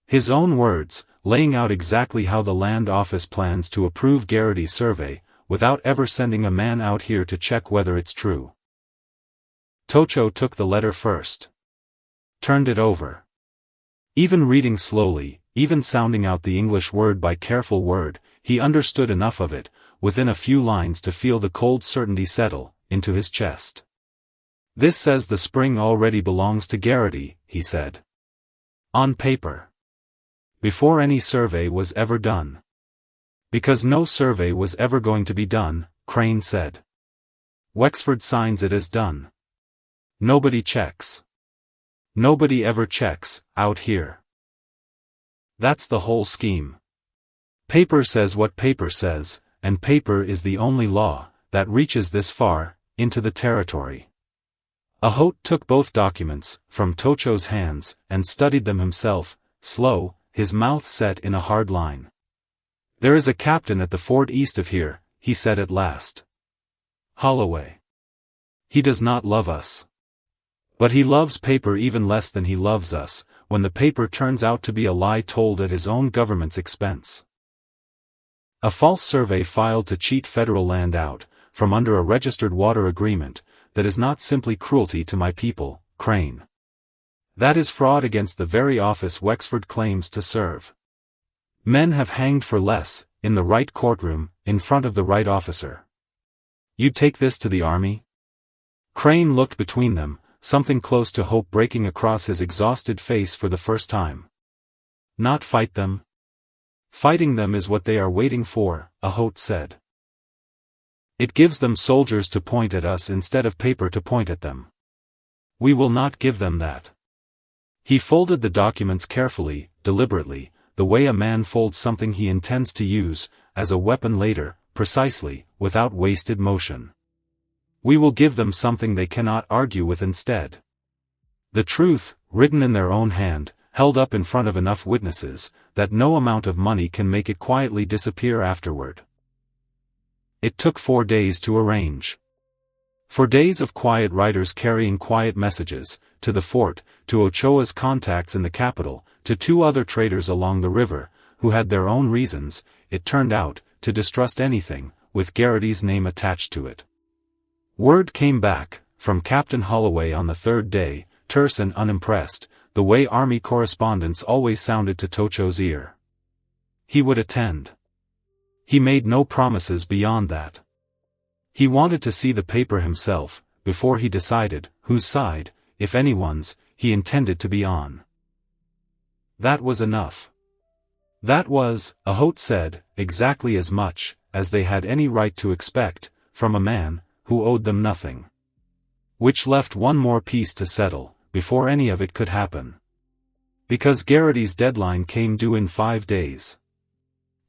A: His own words, laying out exactly how the land office plans to approve Verity's survey, without ever sending a man out here to check whether it's true. Tocho took the letter first. Turned it over. Even reading slowly, even sounding out the English word by careful word, he understood enough of it, within a few lines to feel the cold certainty settle into his chest. This says the spring already belongs to Verity, he said. On paper. Before any survey was ever done. Because no survey was ever going to be done, Crane said. Wexford signs it as done. Nobody checks. Nobody ever checks, out here. That's the whole scheme. Paper says what paper says, and paper is the only law that reaches this far into the territory. Holt took both documents from Tocho's hands and studied them himself, slow, his mouth set in a hard line. There is a captain at the fort east of here, he said at last. Holloway. He does not love us. But he loves paper even less than he loves us, when the paper turns out to be a lie told at his own government's expense. A false survey filed to cheat federal land out, from under a registered water agreement, that is not simply cruelty to my people, Crane. That is fraud against the very office Wexford claims to serve. Men have hanged for less, in the right courtroom, in front of the right officer. You'd take this to the army? Crane looked between them, something close to hope breaking across his exhausted face for the first time. Not fight them? Fighting them is what they are waiting for, Holt said. It gives them soldiers to point at us instead of paper to point at them. We will not give them that. He folded the documents carefully, deliberately, the way a man folds something he intends to use, as a weapon later, precisely, without wasted motion. We will give them something they cannot argue with instead. The truth, written in their own hand, held up in front of enough witnesses, that no amount of money can make it quietly disappear afterward. It took 4 days to arrange. 4 days of quiet writers carrying quiet messages, to the fort, to Ochoa's contacts in the capital, to 2 other traders along the river, who had their own reasons, it turned out, to distrust anything, with Verity's name attached to it. Word came back, from Captain Holloway on the 3rd day, terse and unimpressed, the way army correspondence always sounded to Tocho's ear. He would attend. He made no promises beyond that. He wanted to see the paper himself, before he decided, whose side, if anyone's, he intended to be on. That was enough. That was, Holt said, exactly as much, as they had any right to expect, from a man, who owed them nothing. Which left one more piece to settle, before any of it could happen. Because Verity's deadline came due in 5 days.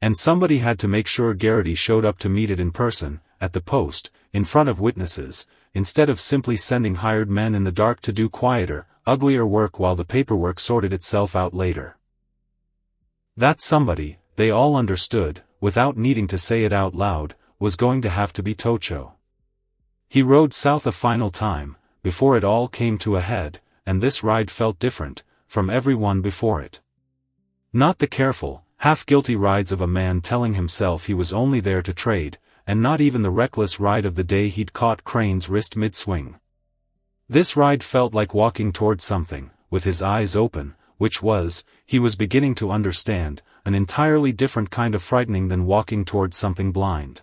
A: And somebody had to make sure Verity showed up to meet it in person, at the post, in front of witnesses, instead of simply sending hired men in the dark to do quieter, uglier work while the paperwork sorted itself out later. That somebody, they all understood, without needing to say it out loud, was going to have to be Tocho. He rode south a final time, before it all came to a head, and this ride felt different, from every one before it. Not the careful, half-guilty rides of a man telling himself he was only there to trade, and not even the reckless ride of the day he'd caught Crane's wrist mid-swing. This ride felt like walking toward something, with his eyes open, which was, he was beginning to understand, an entirely different kind of frightening than walking toward something blind.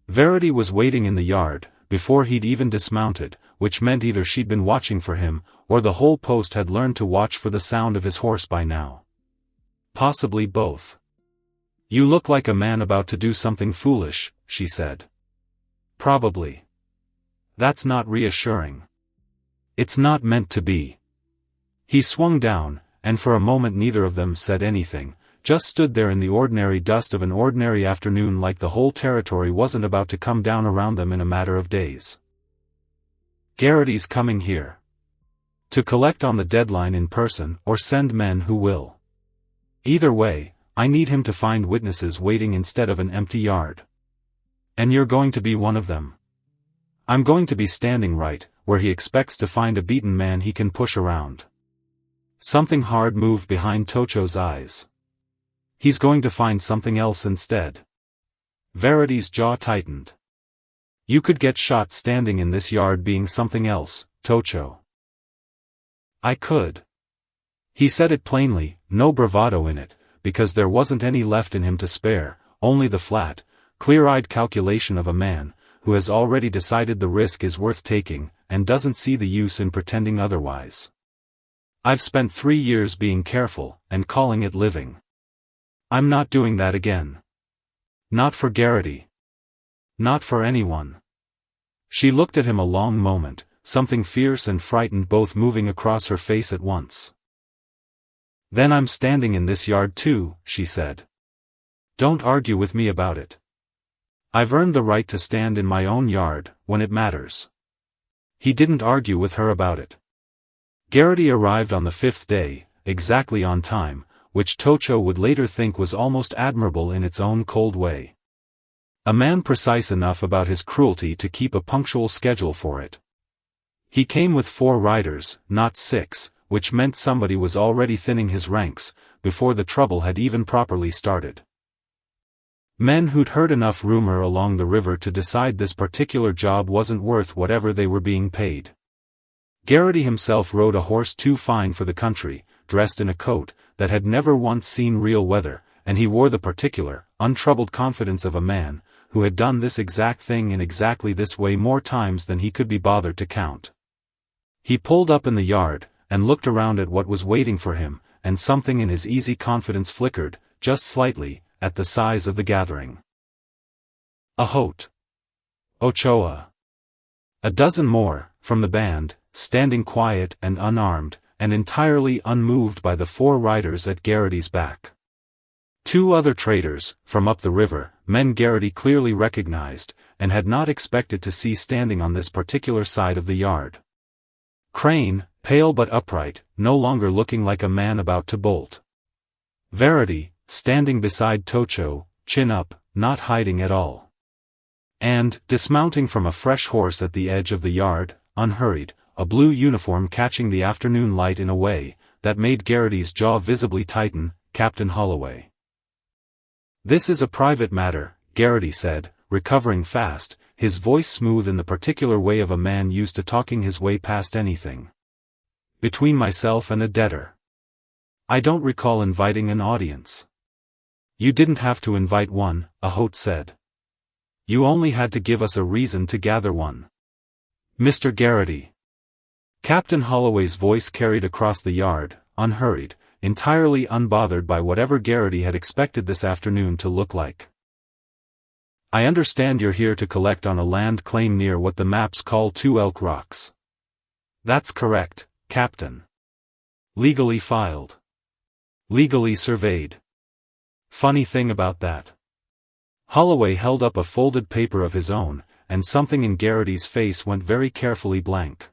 A: Verity was waiting in the yard, before he'd even dismounted, which meant either she'd been watching for him, or the whole post had learned to watch for the sound of his horse by now. Possibly both. You look like a man about to do something foolish, she said. Probably. That's not reassuring. It's not meant to be. He swung down, and for a moment neither of them said anything, just stood there in the ordinary dust of an ordinary afternoon like the whole territory wasn't about to come down around them in a matter of days. Verity's coming here. To collect on the deadline in person or send men who will. Either way, I need him to find witnesses waiting instead of an empty yard. And you're going to be one of them. I'm going to be standing right, where he expects to find a beaten man he can push around. Something hard moved behind Tocho's eyes. He's going to find something else instead. Verity's jaw tightened. You could get shot standing in this yard being something else, Tocho. I could. He said it plainly, no bravado in it, because there wasn't any left in him to spare, only the flat, clear-eyed calculation of a man, who has already decided the risk is worth taking, and doesn't see the use in pretending otherwise. I've spent 3 years being careful, and calling it living. I'm not doing that again. Not for Verity. Not for anyone. She looked at him a long moment, something fierce and frightened both moving across her face at once. Then I'm standing in this yard too, she said. Don't argue with me about it. I've earned the right to stand in my own yard, when it matters. He didn't argue with her about it. Verity arrived on the 5th day, exactly on time, which Tocho would later think was almost admirable in its own cold way. A man precise enough about his cruelty to keep a punctual schedule for it. He came with 4 riders, not 6, which meant somebody was already thinning his ranks, before the trouble had even properly started. Men who'd heard enough rumor along the river to decide this particular job wasn't worth whatever they were being paid. Verity himself rode a horse too fine for the country, dressed in a coat that had never once seen real weather, and he wore the particular, untroubled confidence of a man who had done this exact thing in exactly this way more times than he could be bothered to count. He pulled up in the yard, and looked around at what was waiting for him, and something in his easy confidence flickered, just slightly, at the size of the gathering. A Holt. Ochoa. A dozen more, from the band, standing quiet and unarmed, and entirely unmoved by the 4 riders at Verity's back. 2 other traders, from up the river, men Verity clearly recognized, and had not expected to see standing on this particular side of the yard. Crane, pale but upright, no longer looking like a man about to bolt. Verity, standing beside Tocho, chin up, not hiding at all. And, dismounting from a fresh horse at the edge of the yard, unhurried, a blue uniform catching the afternoon light in a way that made Verity's jaw visibly tighten, Captain Holloway. This is a private matter, Verity said, recovering fast, his voice smooth in the particular way of a man used to talking his way past anything. Between myself and a debtor. I don't recall inviting an audience. You didn't have to invite one, a Holt said. You only had to give us a reason to gather one. Mr. Verity. Captain Holloway's voice carried across the yard, unhurried, entirely unbothered by whatever Verity had expected this afternoon to look like. I understand you're here to collect on a land claim near what the maps call 2 Elk Rocks. That's correct, Captain. Legally filed. Legally surveyed. Funny thing about that. Holloway held up a folded paper of his own, and something in Verity's face went very carefully blank.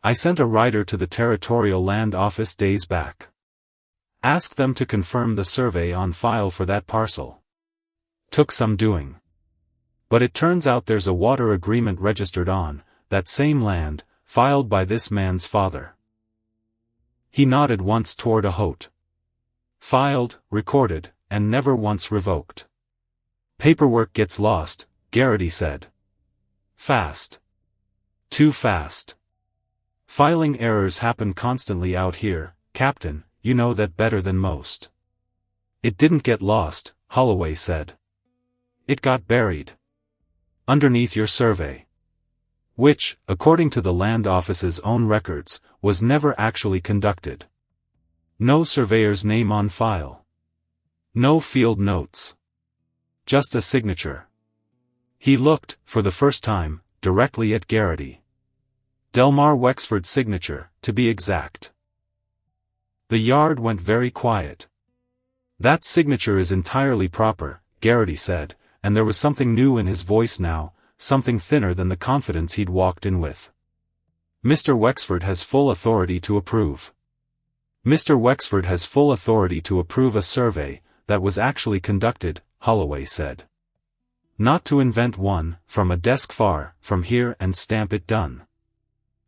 A: I sent a rider to the Territorial Land Office days back. Asked them to confirm the survey on file for that parcel. Took some doing. But it turns out there's a water agreement registered on that same land, filed by this man's father. He nodded once toward a Holt. Filed, recorded, and never once revoked. Paperwork gets lost, Verity said. Fast. Too fast. Filing errors happen constantly out here, Captain, you know that better than most. It didn't get lost, Holloway said. It got buried. Underneath your survey. Which, according to the land office's own records, was never actually conducted. No surveyor's name on file. No field notes. Just a signature. He looked, for the first time, directly at Verity. Delmar Wexford's signature, to be exact. The yard went very quiet. That signature is entirely proper, Verity said, and there was something new in his voice now, something thinner than the confidence he'd walked in with. Mr. Wexford has full authority to approve. Mr. Wexford has full authority to approve a survey that was actually conducted, Holloway said. Not to invent one, from a desk far from here and stamp it done.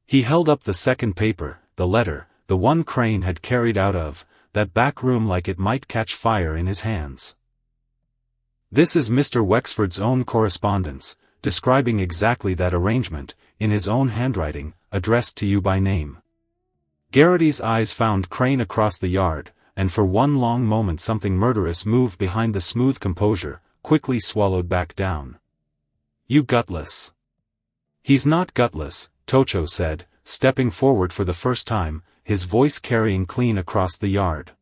A: He held up the second paper, the letter, the one Crane had carried out of that back room like it might catch fire in his hands. This is Mr. Wexford's own correspondence, describing exactly that arrangement, in his own handwriting, addressed to you by name. Verity's eyes found Crane across the yard, and for one long moment something murderous moved behind the smooth composure, quickly swallowed back down. You gutless. He's not gutless, Tocho said, stepping forward for the first time, his voice carrying clean across the yard.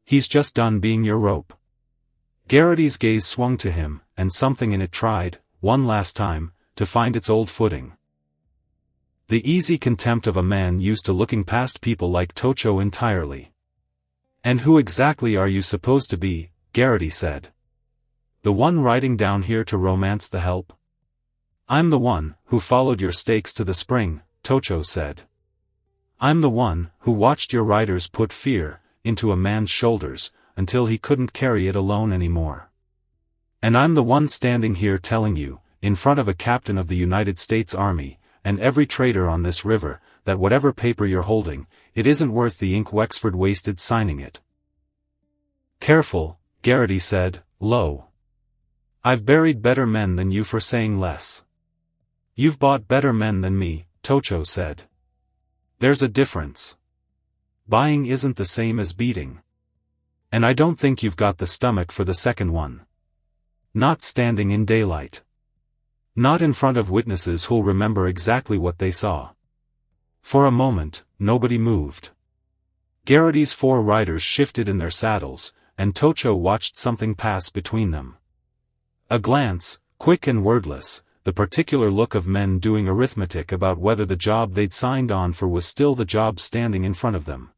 A: He's just done being your rope. Verity's gaze swung to him, and something in it tried, one last time, to find its old footing. The easy contempt of a man used to looking past people like Tocho entirely. "And who exactly are you supposed to be?" Verity said. "The one riding down here to romance the help?" "I'm the one who followed your stakes to the spring," Tocho said. "I'm the one who watched your riders put fear into a man's shoulders, until he couldn't carry it alone anymore. And I'm the one standing here telling you, in front of a captain of the United States Army, and every trader on this river, that whatever paper you're holding, it isn't worth the ink Wexford wasted signing it." "Careful," Verity said, low. "I've buried better men than you for saying less." "You've bought better men than me," Tocho said. "There's a difference. Buying isn't the same as beating. And I don't think you've got the stomach for the second one. Not standing in daylight. Not in front of witnesses who'll remember exactly what they saw." For a moment, nobody moved. Verity's 4 riders shifted in their saddles, and Tocho watched something pass between them. A glance, quick and wordless, the particular look of men doing arithmetic about whether the job they'd signed on for was still the job standing in front of them.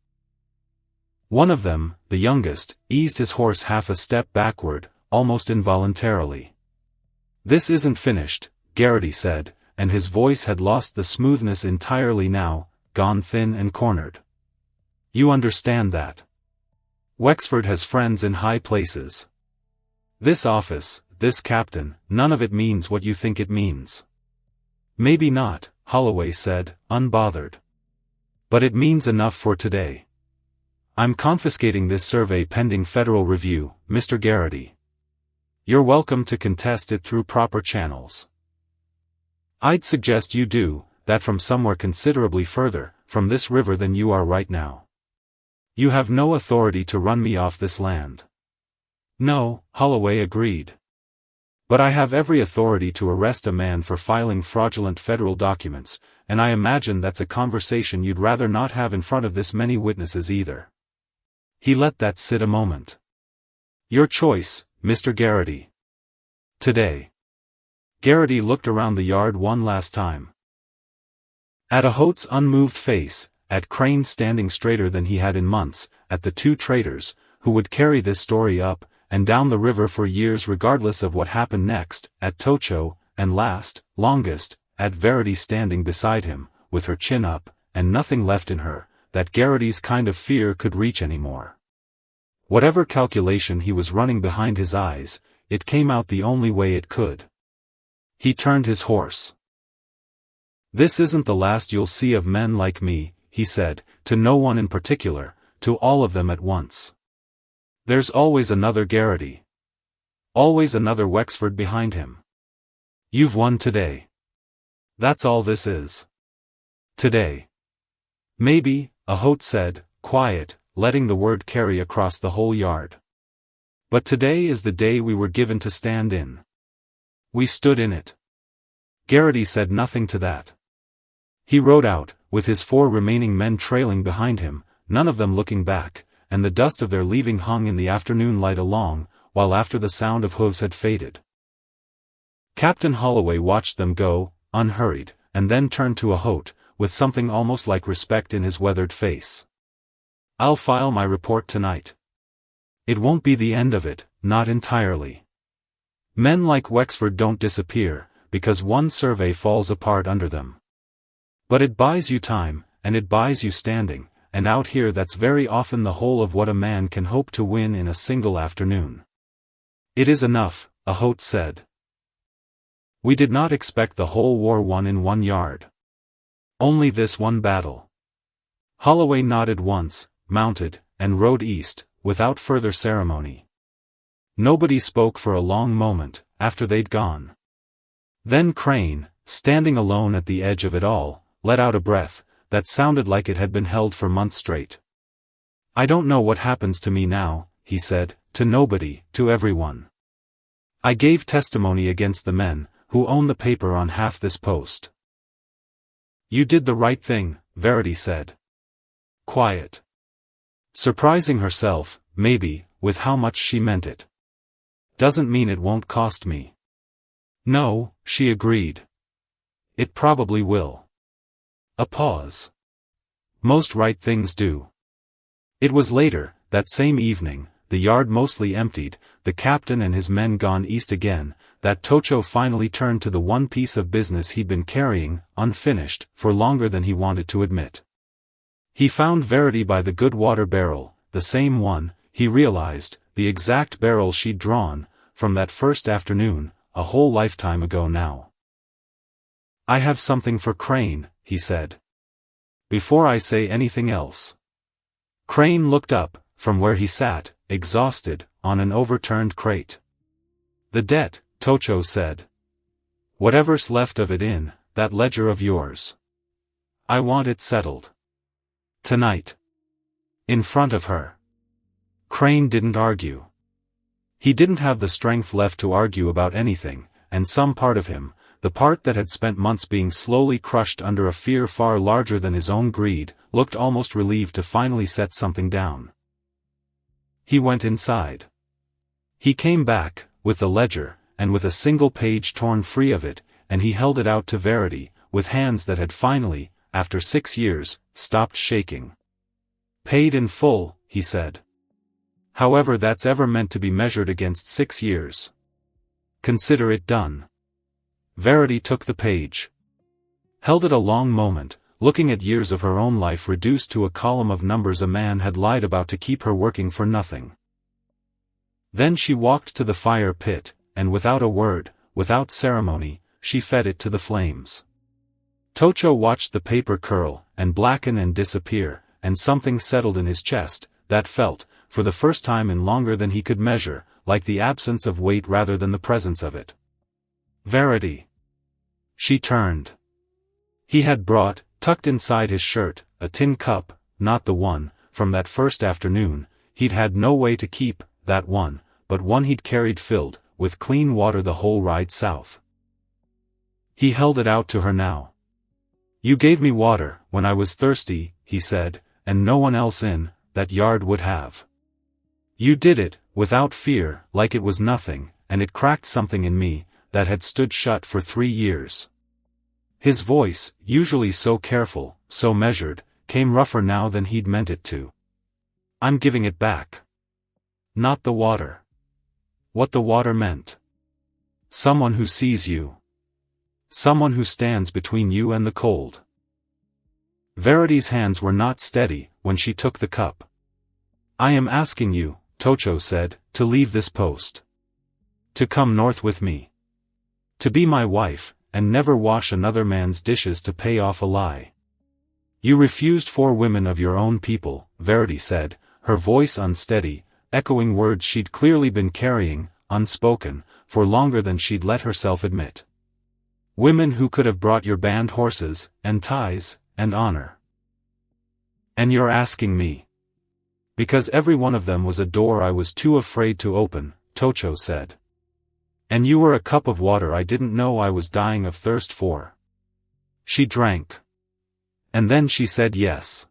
A: One of them, the youngest, eased his horse half a step backward, almost involuntarily. "This isn't finished," Verity said, and his voice had lost the smoothness entirely now, gone thin and cornered. "You understand that? Wexford has friends in high places. This office, this captain, none of it means what you think it means." "Maybe not," Holloway said, unbothered. "But it means enough for today. I'm confiscating this survey pending federal review, Mr. Verity. You're welcome to contest it through proper channels. I'd suggest you do that from somewhere considerably further from this river than you are right now. You have no authority to run me off this land." "No," Holloway agreed. "But I have every authority to arrest a man for filing fraudulent federal documents, and I imagine that's a conversation you'd rather not have in front of this many witnesses either." He let that sit a moment. "Your choice, Mr. Verity. Today." Verity looked around the yard one last time. At Holt's unmoved face, at Crane standing straighter than he had in months, at the 2 traders, who would carry this story up and down the river for years regardless of what happened next, at Tocho, and last, longest, at Verity standing beside him, with her chin up, and nothing left in her, that Verity's kind of fear could reach anymore. Whatever calculation he was running behind his eyes, it came out the only way it could. He turned his horse. "This isn't the last you'll see of men like me," he said, to no one in particular, to all of them at once. "There's always another Verity. Always another Wexford behind him. You've won today. That's all this is. Today." "Maybe," Holt said, quiet, letting the word carry across the whole yard. "But today is the day we were given to stand in. We stood in it." Verity said nothing to that. He rode out, with his 4 remaining men trailing behind him, none of them looking back, and the dust of their leaving hung in the afternoon light along, while after the sound of hooves had faded. Captain Holloway watched them go, unhurried, and then turned to Holt, with something almost like respect in his weathered face. "I'll file my report tonight. It won't be the end of it, not entirely. Men like Wexford don't disappear, because one survey falls apart under them. But it buys you time, and it buys you standing, and out here that's very often the whole of what a man can hope to win in a single afternoon." "It is enough," Holt said. "We did not expect the whole war won in one yard. Only this one battle." Holloway nodded once, mounted, and rode east, without further ceremony. Nobody spoke for a long moment, after they'd gone. Then Crane, standing alone at the edge of it all, let out a breath that sounded like it had been held for months straight. "I don't know what happens to me now," he said, to nobody, to everyone. "I gave testimony against the men who own the paper on half this post. You did the right thing, Verity said. Quiet. Surprising herself, maybe, with how much she meant it. Doesn't mean it won't cost me. No, she agreed. It probably will. A pause. Most right things do. It was later, that same evening, the yard mostly emptied, the captain and his men gone east again, that Tocho finally turned to the one piece of business he'd been carrying, unfinished, for longer than he wanted to admit. He found Verity by the good water barrel, the same one, he realized, the exact barrel she'd drawn, from that first afternoon, a whole lifetime ago now. I have something for Crane, he said. Before I say anything else. Crane looked up, from where he sat, exhausted, on an overturned crate. The debt, Tocho said. Whatever's left of it in that ledger of yours. I want it settled. Tonight. In front of her. Crane didn't argue. He didn't have the strength left to argue about anything, and some part of him, the part that had spent months being slowly crushed under a fear far larger than his own greed, looked almost relieved to finally set something down. He went inside. He came back, with the ledger, and with a single page torn free of it, and he held it out to Verity, with hands that had finally, after 6 years, stopped shaking. Paid in full, he said. However that's ever meant to be measured against 6 years. Consider it done. Verity took the page. Held it a long moment, looking at years of her own life reduced to a column of numbers a man had lied about to keep her working for nothing. Then she walked to the fire pit, and without a word, without ceremony, she fed it to the flames. Tocho watched the paper curl, and blacken and disappear, and something settled in his chest, that felt, for the first time in longer than he could measure, like the absence of weight rather than the presence of it. Verity. She turned. He had brought, tucked inside his shirt, a tin cup, not the one, from that first afternoon, he'd had no way to keep, that one, but one he'd carried filled, with clean water the whole ride south. He held it out to her now. You gave me water, when I was thirsty, he said, and no one else in that yard would have. You did it, without fear, like it was nothing, and it cracked something in me, that had stood shut for 3 years. His voice, usually so careful, so measured, came rougher now than he'd meant it to. I'm giving it back. Not the water. What the water meant. Someone who sees you. Someone who stands between you and the cold. Verity's hands were not steady, when she took the cup. I am asking you, Tocho said, to leave this post. To come north with me. To be my wife, and never wash another man's dishes to pay off a lie. You refused 4 women of your own people, Verity said, her voice unsteady, echoing words she'd clearly been carrying, unspoken, for longer than she'd let herself admit. Women who could have brought your band horses, and ties, and honor. And you're asking me. Because every one of them was a door I was too afraid to open, Tocho said. And you were a cup of water I didn't know I was dying of thirst for. She drank. And then she said yes.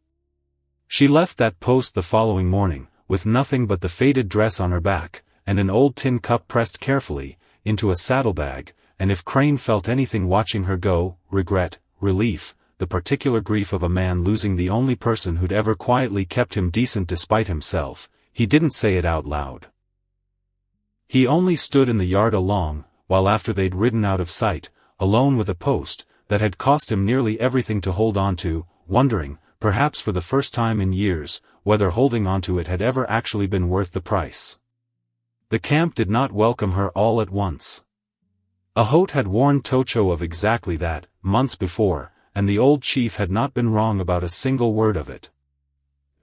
A: She left that post the following morning, with nothing but the faded dress on her back, and an old tin cup pressed carefully, into a saddlebag, and if Crane felt anything watching her go, regret, relief, the particular grief of a man losing the only person who'd ever quietly kept him decent despite himself, he didn't say it out loud. He only stood in the yard while after they'd ridden out of sight, alone with a post, that had cost him nearly everything to hold on to, wondering, perhaps for the first time in years, whether holding on to it had ever actually been worth the price. The camp did not welcome her all at once. Holt had warned Tocho of exactly that, months before, and the old chief had not been wrong about a single word of it.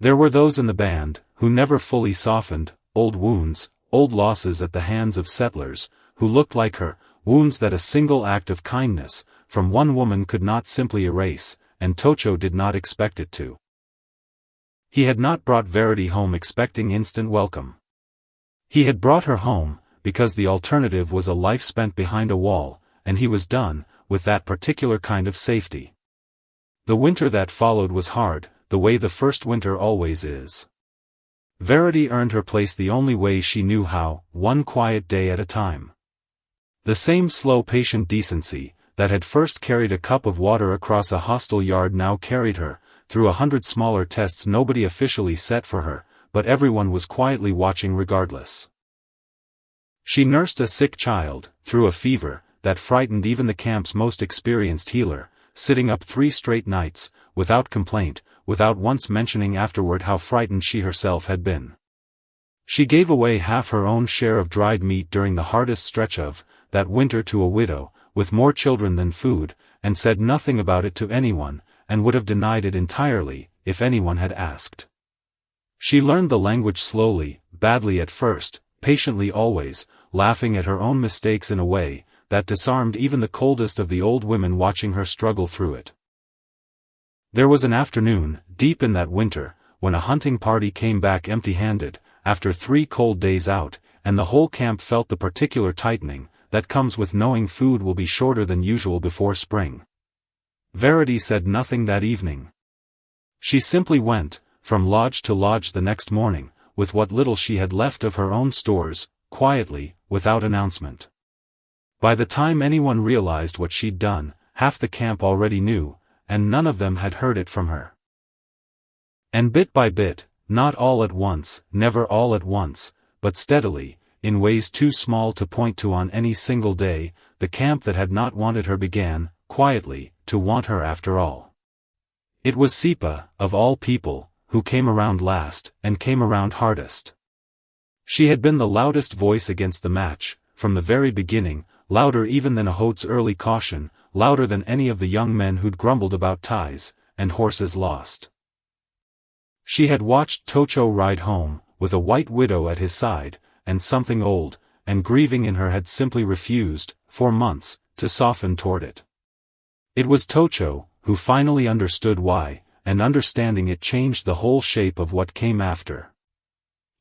A: There were those in the band, who never fully softened, old wounds, old losses at the hands of settlers, who looked like her, wounds that a single act of kindness, from one woman could not simply erase, and Tocho did not expect it to. He had not brought Verity home expecting instant welcome. He had brought her home, because the alternative was a life spent behind a wall, and he was done with that particular kind of safety. The winter that followed was hard, the way the first winter always is. Verity earned her place the only way she knew how, one quiet day at a time. The same slow patient decency, that had first carried a cup of water across a hostile yard now carried her, through 100 smaller tests nobody officially set for her, but everyone was quietly watching regardless. She nursed a sick child, through a fever, that frightened even the camp's most experienced healer, sitting up 3 straight nights, without complaint, without once mentioning afterward how frightened she herself had been. She gave away half her own share of dried meat during the hardest stretch of that winter to a widow, with more children than food, and said nothing about it to anyone, and would have denied it entirely, if anyone had asked. She learned the language slowly, badly at first, patiently always, laughing at her own mistakes in a way that disarmed even the coldest of the old women watching her struggle through it. There was an afternoon, deep in that winter, when a hunting party came back empty-handed, after 3 cold days out, and the whole camp felt the particular tightening that comes with knowing food will be shorter than usual before spring. Verity said nothing that evening. She simply went, from lodge to lodge the next morning, with what little she had left of her own stores, quietly, without announcement. By the time anyone realized what she'd done, half the camp already knew, and none of them had heard it from her. And bit by bit, not all at once, never all at once, but steadily, in ways too small to point to on any single day, the camp that had not wanted her began, quietly, to want her after all. It was Sipa, of all people, who came around last, and came around hardest. She had been the loudest voice against the match, from the very beginning, louder even than Holt's early caution, louder than any of the young men who'd grumbled about ties, and horses lost. She had watched Tocho ride home, with a white widow at his side, and something old, and grieving in her had simply refused, for months, to soften toward it. It was Tocho, who finally understood why, and understanding it changed the whole shape of what came after.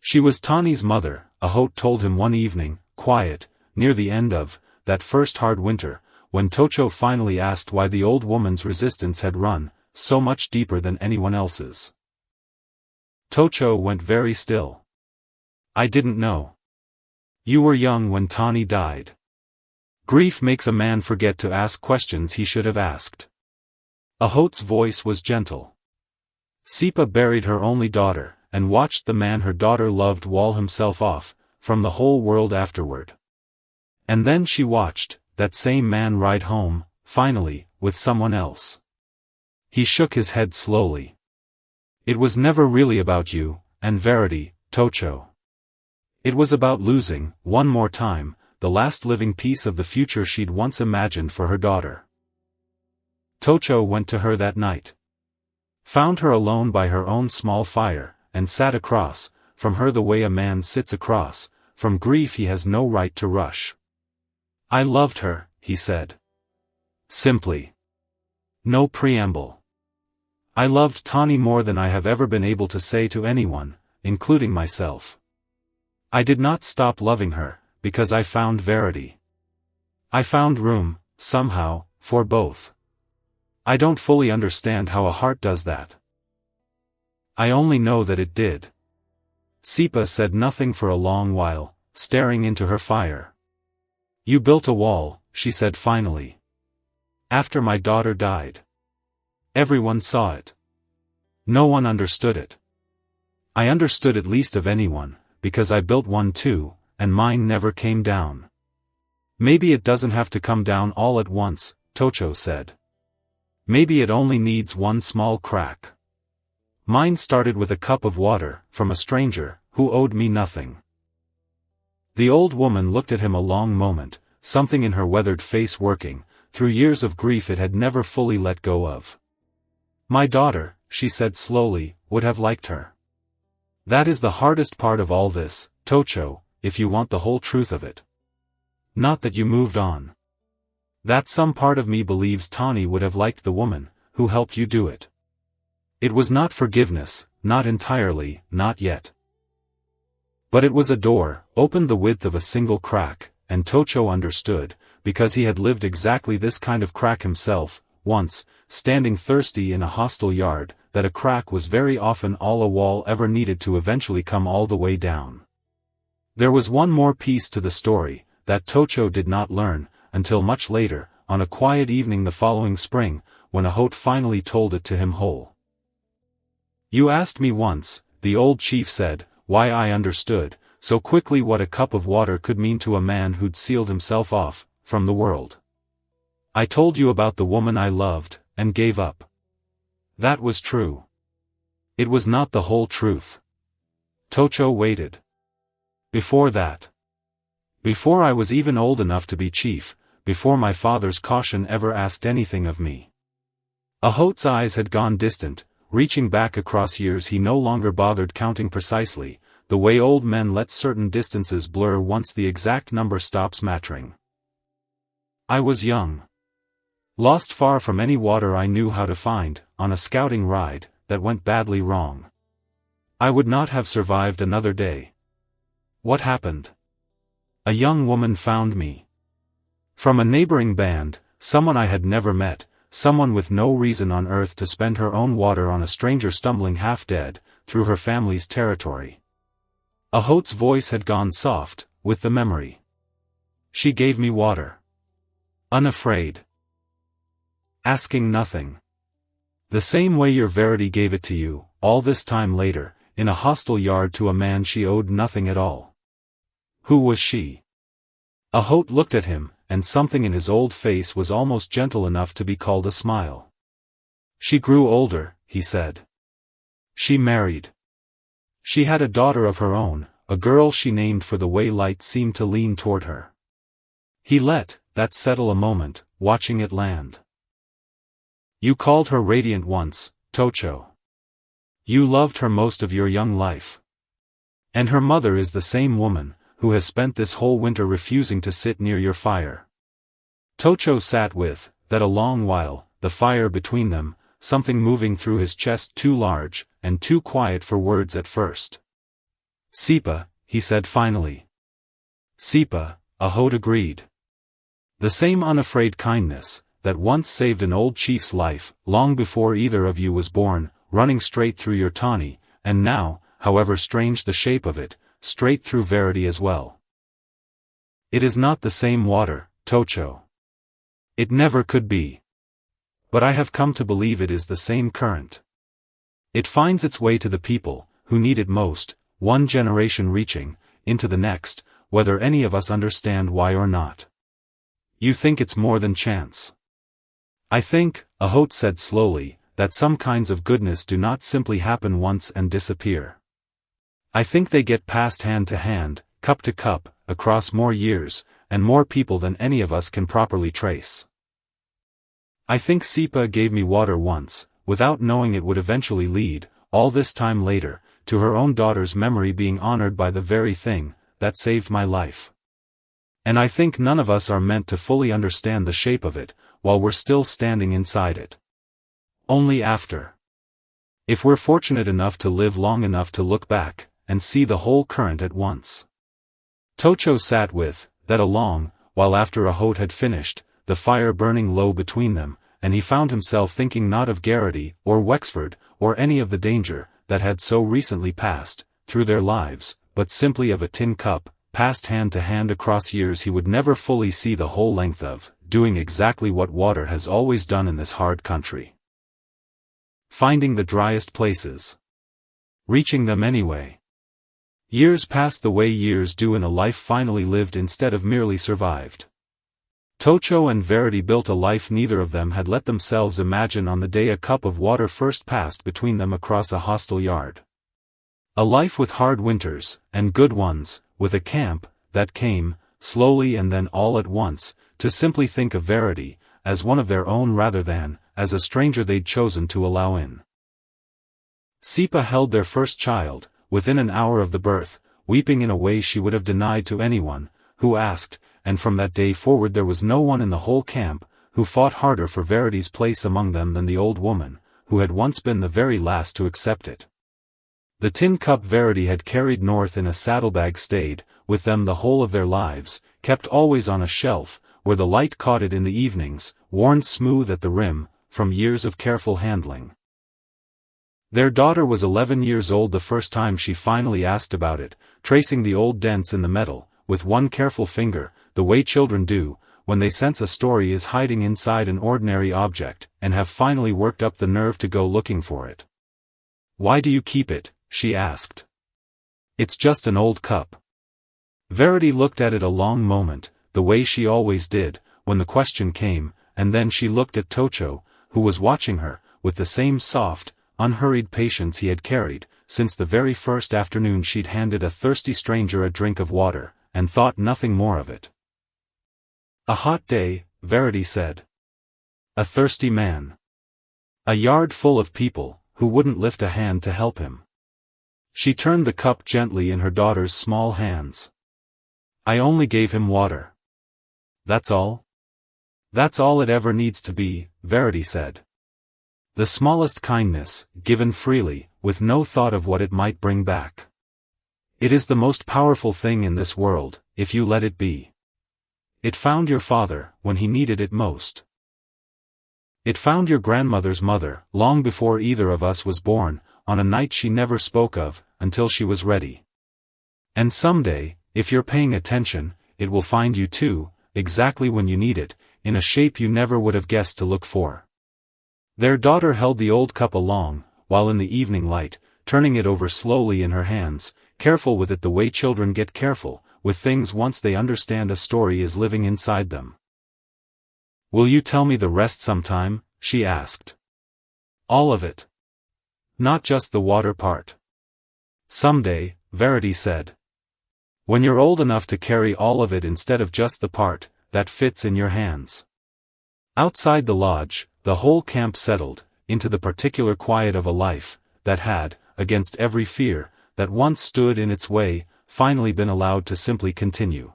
A: She was Tani's mother, Holt told him one evening, quiet, near the end of that first hard winter, when Tocho finally asked why the old woman's resistance had run so much deeper than anyone else's. Tocho went very still. I didn't know. You were young when Tani died. Grief makes a man forget to ask questions he should have asked. Holt's voice was gentle. Sipa buried her only daughter, and watched the man her daughter loved wall himself off, from the whole world afterward. And then she watched that same man ride home, finally, with someone else. He shook his head slowly. It was never really about you, and Verity, Tocho. It was about losing, one more time, the last living piece of the future she'd once imagined for her daughter. Tocho went to her that night. Found her alone by her own small fire, and sat across, from her the way a man sits across, from grief he has no right to rush. I loved her, he said. Simply. No preamble. I loved Tani more than I have ever been able to say to anyone, including myself. I did not stop loving her, because I found Verity. I found room, somehow, for both. I don't fully understand how a heart does that. I only know that it did. Sipa said nothing for a long while, staring into her fire. You built a wall, she said finally. After my daughter died. Everyone saw it. No one understood it. I understood it least of anyone, because I built one too, and mine never came down. Maybe it doesn't have to come down all at once, Tocho said. Maybe it only needs one small crack. Mine started with a cup of water, from a stranger, who owed me nothing. The old woman looked at him a long moment, something in her weathered face working, through years of grief it had never fully let go of. My daughter, she said slowly, would have liked her. That is the hardest part of all this, Tocho, if you want the whole truth of it. Not that you moved on. That some part of me believes Tani would have liked the woman, who helped you do it. It was not forgiveness, not entirely, not yet. But it was a door, opened the width of a single crack, and Tocho understood, because he had lived exactly this kind of crack himself, once, standing thirsty in a hostile yard, that a crack was very often all a wall ever needed to eventually come all the way down. There was one more piece to the story, that Tocho did not learn, until much later, on a quiet evening the following spring, when Holt finally told it to him whole. "You asked me once," the old chief said, "why I understood so quickly what a cup of water could mean to a man who'd sealed himself off from the world. I told you about the woman I loved, and gave up. That was true. It was not the whole truth." Tocho waited. "Before that. Before I was even old enough to be chief, before my father's caution ever asked anything of me." Holt's eyes had gone distant, reaching back across years he no longer bothered counting precisely, the way old men let certain distances blur once the exact number stops mattering. "I was young. Lost far from any water I knew how to find, on a scouting ride, that went badly wrong. I would not have survived another day. What happened? A young woman found me. From a neighboring band, someone I had never met, someone with no reason on earth to spend her own water on a stranger stumbling half-dead, through her family's territory." Holt's voice had gone soft, with the memory. "She gave me water. Unafraid. Asking nothing. The same way your Verity gave it to you, all this time later, in a hostile yard to a man she owed nothing at all. Who was she?" Holt looked at him, and something in his old face was almost gentle enough to be called a smile. "She grew older," he said. "She married. She had a daughter of her own, a girl she named for the way light seemed to lean toward her." He let that settle a moment, watching it land. "You called her radiant once, Tocho. You loved her most of your young life. And her mother is the same woman, who has spent this whole winter refusing to sit near your fire." Tocho sat with that a long while, the fire between them, something moving through his chest too large, and too quiet for words at first. "Sipa," he said finally. "Sipa," Holt agreed. "The same unafraid kindness, that once saved an old chief's life, long before either of you was born, running straight through your tawny, and now, however strange the shape of it, straight through Verity as well. It is not the same water, Tocho. It never could be. But I have come to believe it is the same current. It finds its way to the people, who need it most, one generation reaching, into the next, whether any of us understand why or not. You think it's more than chance. I think," Holt said slowly, "that some kinds of goodness do not simply happen once and disappear. I think they get passed hand to hand, cup to cup, across more years, and more people than any of us can properly trace. I think Sipa gave me water once, without knowing it would eventually lead, all this time later, to her own daughter's memory being honored by the very thing that saved my life. And I think none of us are meant to fully understand the shape of it, while we're still standing inside it. Only after. If we're fortunate enough to live long enough to look back, and see the whole current at once." Tocho sat with that a long while after Holt had finished, the fire burning low between them, and he found himself thinking not of Verity, or Wexford, or any of the danger that had so recently passed through their lives, but simply of a tin cup, passed hand to hand across years he would never fully see the whole length of, doing exactly what water has always done in this hard country. Finding the driest places. Reaching them anyway. Years passed the way years do in a life finally lived instead of merely survived. Tocho and Verity built a life neither of them had let themselves imagine on the day a cup of water first passed between them across a hostile yard. A life with hard winters, and good ones, with a camp that came, slowly and then all at once, to simply think of Verity as one of their own rather than as a stranger they'd chosen to allow in. Sipa held their first child, within an hour of the birth, weeping in a way she would have denied to anyone who asked, and from that day forward there was no one in the whole camp who fought harder for Verity's place among them than the old woman, who had once been the very last to accept it. The tin cup Verity had carried north in a saddlebag stayed with them the whole of their lives, kept always on a shelf, where the light caught it in the evenings, worn smooth at the rim, from years of careful handling. Their daughter was 11 years old the first time she finally asked about it, tracing the old dents in the metal, with one careful finger, the way children do, when they sense a story is hiding inside an ordinary object, and have finally worked up the nerve to go looking for it. "Why do you keep it?" she asked. "It's just an old cup." Verity looked at it a long moment, the way she always did, when the question came, and then she looked at Tocho, who was watching her, with the same soft, unhurried patience he had carried, since the very first afternoon she'd handed a thirsty stranger a drink of water, and thought nothing more of it. "A hot day," Verity said. "A thirsty man. A yard full of people, who wouldn't lift a hand to help him." She turned the cup gently in her daughter's small hands. "I only gave him water. That's all?" "That's all it ever needs to be," Verity said. "The smallest kindness, given freely, with no thought of what it might bring back. It is the most powerful thing in this world, if you let it be. It found your father, when he needed it most. It found your grandmother's mother, long before either of us was born, on a night she never spoke of, until she was ready. And someday, if you're paying attention, it will find you too, exactly when you need it, in a shape you never would have guessed to look for." Their daughter held the old cup along, while in the evening light, turning it over slowly in her hands, careful with it the way children get careful, with things once they understand a story is living inside them. "Will you tell me the rest sometime?" she asked. "All of it. Not just the water part." "Someday," Verity said. "When you're old enough to carry all of it instead of just the part that fits in your hands." Outside the lodge, the whole camp settled into the particular quiet of a life that had, against every fear that once stood in its way, finally been allowed to simply continue.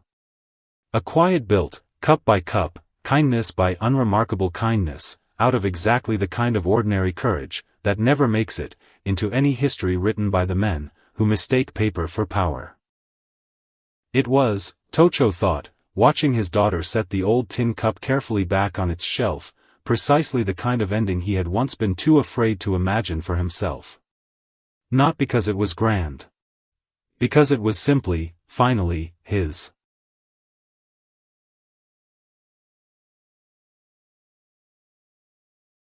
A: A quiet built, cup by cup, kindness by unremarkable kindness, out of exactly the kind of ordinary courage that never makes it into any history written by the men who mistake paper for power. It was, Tocho thought, watching his daughter set the old tin cup carefully back on its shelf, precisely the kind of ending he had once been too afraid to imagine for himself. Not because it was grand. Because it was simply, finally, his.